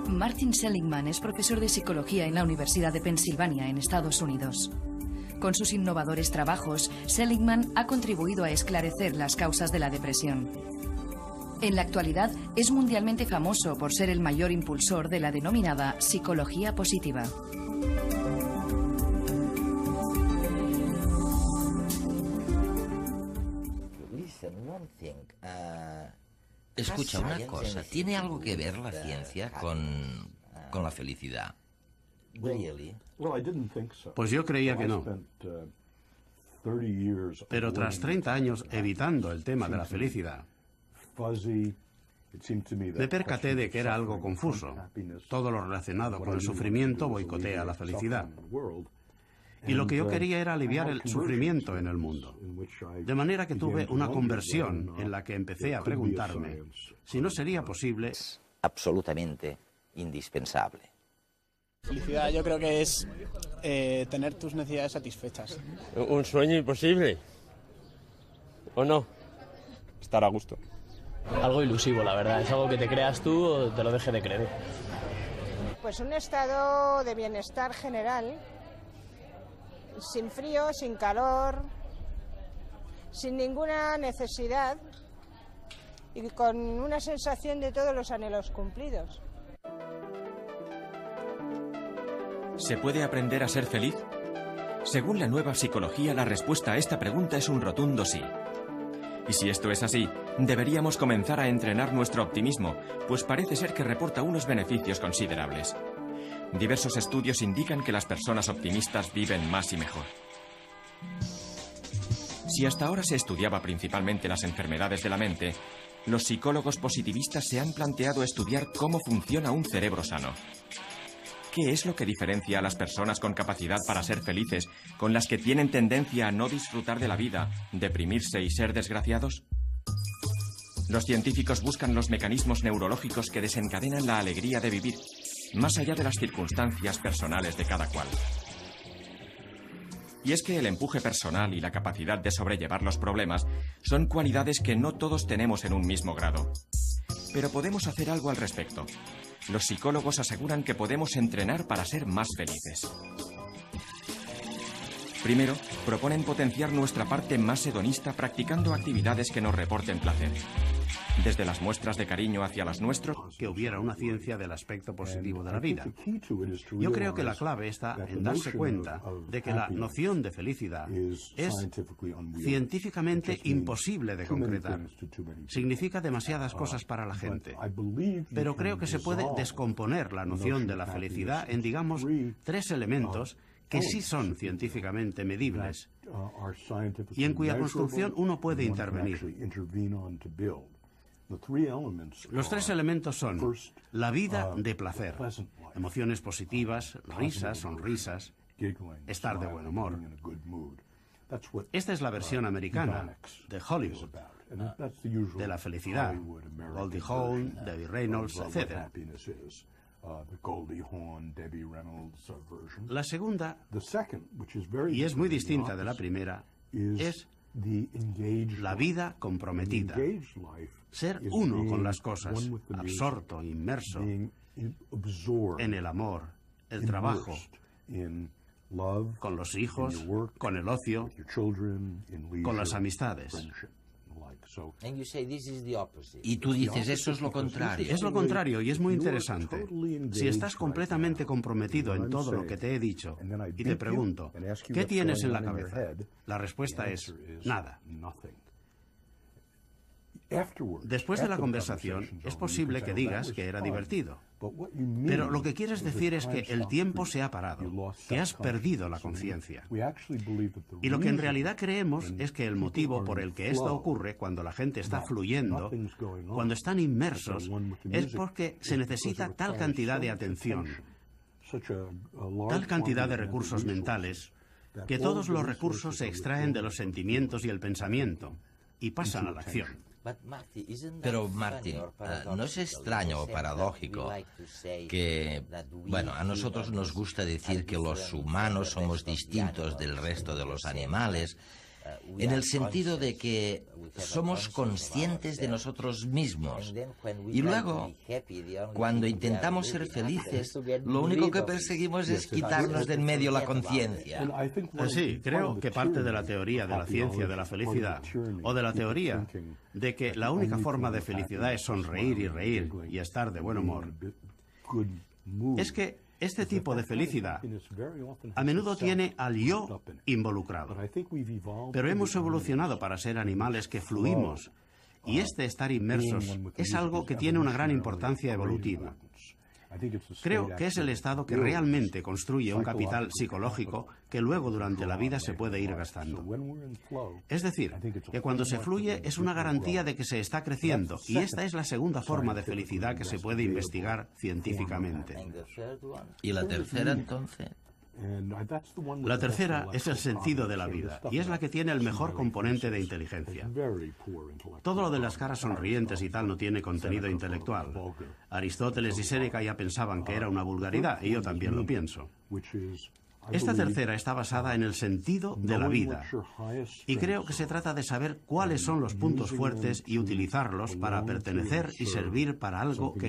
Martin Seligman es profesor de psicología en la Universidad de Pensilvania, en Estados Unidos. Con sus innovadores trabajos, Seligman ha contribuido a esclarecer las causas de la depresión. En la actualidad, es mundialmente famoso por ser el mayor impulsor de la denominada psicología positiva. Escucha una cosa, ¿tiene algo que ver la ciencia con la felicidad? Pues yo creía que no. Pero tras 30 años evitando el tema de la felicidad, me percaté de que era algo confuso. Todo lo relacionado con el sufrimiento boicotea la felicidad. Y lo que yo quería era aliviar el sufrimiento en el mundo. De manera que tuve una conversión en la que empecé a preguntarme si no sería posible. Absolutamente indispensable. Felicidad yo creo que es tener tus necesidades satisfechas. Un sueño imposible, ¿o no? Estar a gusto. Algo ilusivo, la verdad. Es algo que te creas tú o te lo deje de creer. Pues un estado de bienestar general, sin frío, sin calor, sin ninguna necesidad y con una sensación de todos los anhelos cumplidos. ¿Se puede aprender a ser feliz? Según la nueva psicología, la respuesta a esta pregunta es un rotundo sí. Y si esto es así, deberíamos comenzar a entrenar nuestro optimismo, pues parece ser que reporta unos beneficios considerables. Diversos estudios indican que las personas optimistas viven más y mejor. Si hasta ahora se estudiaba principalmente las enfermedades de la mente, los psicólogos positivistas se han planteado estudiar cómo funciona un cerebro sano. ¿Qué es lo que diferencia a las personas con capacidad para ser felices con las que tienen tendencia a no disfrutar de la vida, deprimirse y ser desgraciados? Los científicos buscan los mecanismos neurológicos que desencadenan la alegría de vivir, más allá de las circunstancias personales de cada cual. Y es que el empuje personal y la capacidad de sobrellevar los problemas son cualidades que no todos tenemos en un mismo grado. Pero podemos hacer algo al respecto. Los psicólogos aseguran que podemos entrenar para ser más felices. Primero, proponen potenciar nuestra parte más hedonista practicando actividades que nos reporten placer. Desde las muestras de cariño hacia las nuestros, que hubiera una ciencia del aspecto positivo de la vida. Yo creo que la clave está en darse cuenta de que la noción de felicidad es científicamente imposible de concretar. Significa demasiadas cosas para la gente. Pero creo que se puede descomponer la noción de la felicidad en, digamos, 3 elementos que sí son científicamente medibles y en cuya construcción uno puede intervenir. Los 3 elementos son la vida de placer, emociones positivas, risas, sonrisas, estar de buen humor. Esta es la versión americana de Hollywood, de la felicidad. Goldie Hawn, Debbie Reynolds, etc. La segunda, y es muy distinta de la primera, es la vida comprometida. Ser uno con las cosas, absorto, inmerso en el amor, el trabajo, con los hijos, con el ocio, con las amistades. Y tú dices, eso es lo contrario. Es lo contrario y es muy interesante. Si estás completamente comprometido en todo lo que te he dicho y te pregunto, ¿qué tienes en la cabeza? La respuesta es, nada. Después de la conversación, es posible que digas que era divertido. Pero lo que quieres decir es que el tiempo se ha parado, que has perdido la conciencia. Y lo que en realidad creemos es que el motivo por el que esto ocurre cuando la gente está fluyendo, cuando están inmersos, es porque se necesita tal cantidad de atención, tal cantidad de recursos mentales, que todos los recursos se extraen de los sentimientos y el pensamiento y pasan a la acción. Pero, Martin, ¿no es extraño o paradójico que, bueno, a nosotros nos gusta decir que los humanos somos distintos del resto de los animales, en el sentido de que somos conscientes de nosotros mismos y luego, cuando intentamos ser felices, lo único que perseguimos es quitarnos de en medio la conciencia? Sí, creo que parte de la teoría de la ciencia de la felicidad, o de la teoría de que la única forma de felicidad es sonreír y reír y estar de buen humor, es que este tipo de felicidad a menudo tiene al yo involucrado. Pero hemos evolucionado para ser animales que fluimos, y este estar inmersos es algo que tiene una gran importancia evolutiva. Creo que es el estado que realmente construye un capital psicológico que luego durante la vida se puede ir gastando. Es decir, que cuando se fluye es una garantía de que se está creciendo, y esta es la segunda forma de felicidad que se puede investigar científicamente. ¿Y la tercera, entonces? La tercera es el sentido de la vida, y es la que tiene el mejor componente de inteligencia. Todo lo de las caras sonrientes y tal no tiene contenido intelectual. Aristóteles y Séneca ya pensaban que era una vulgaridad, y yo también lo pienso. Esta tercera está basada en el sentido de la vida, y creo que se trata de saber cuáles son los puntos fuertes y utilizarlos para pertenecer y servir para algo que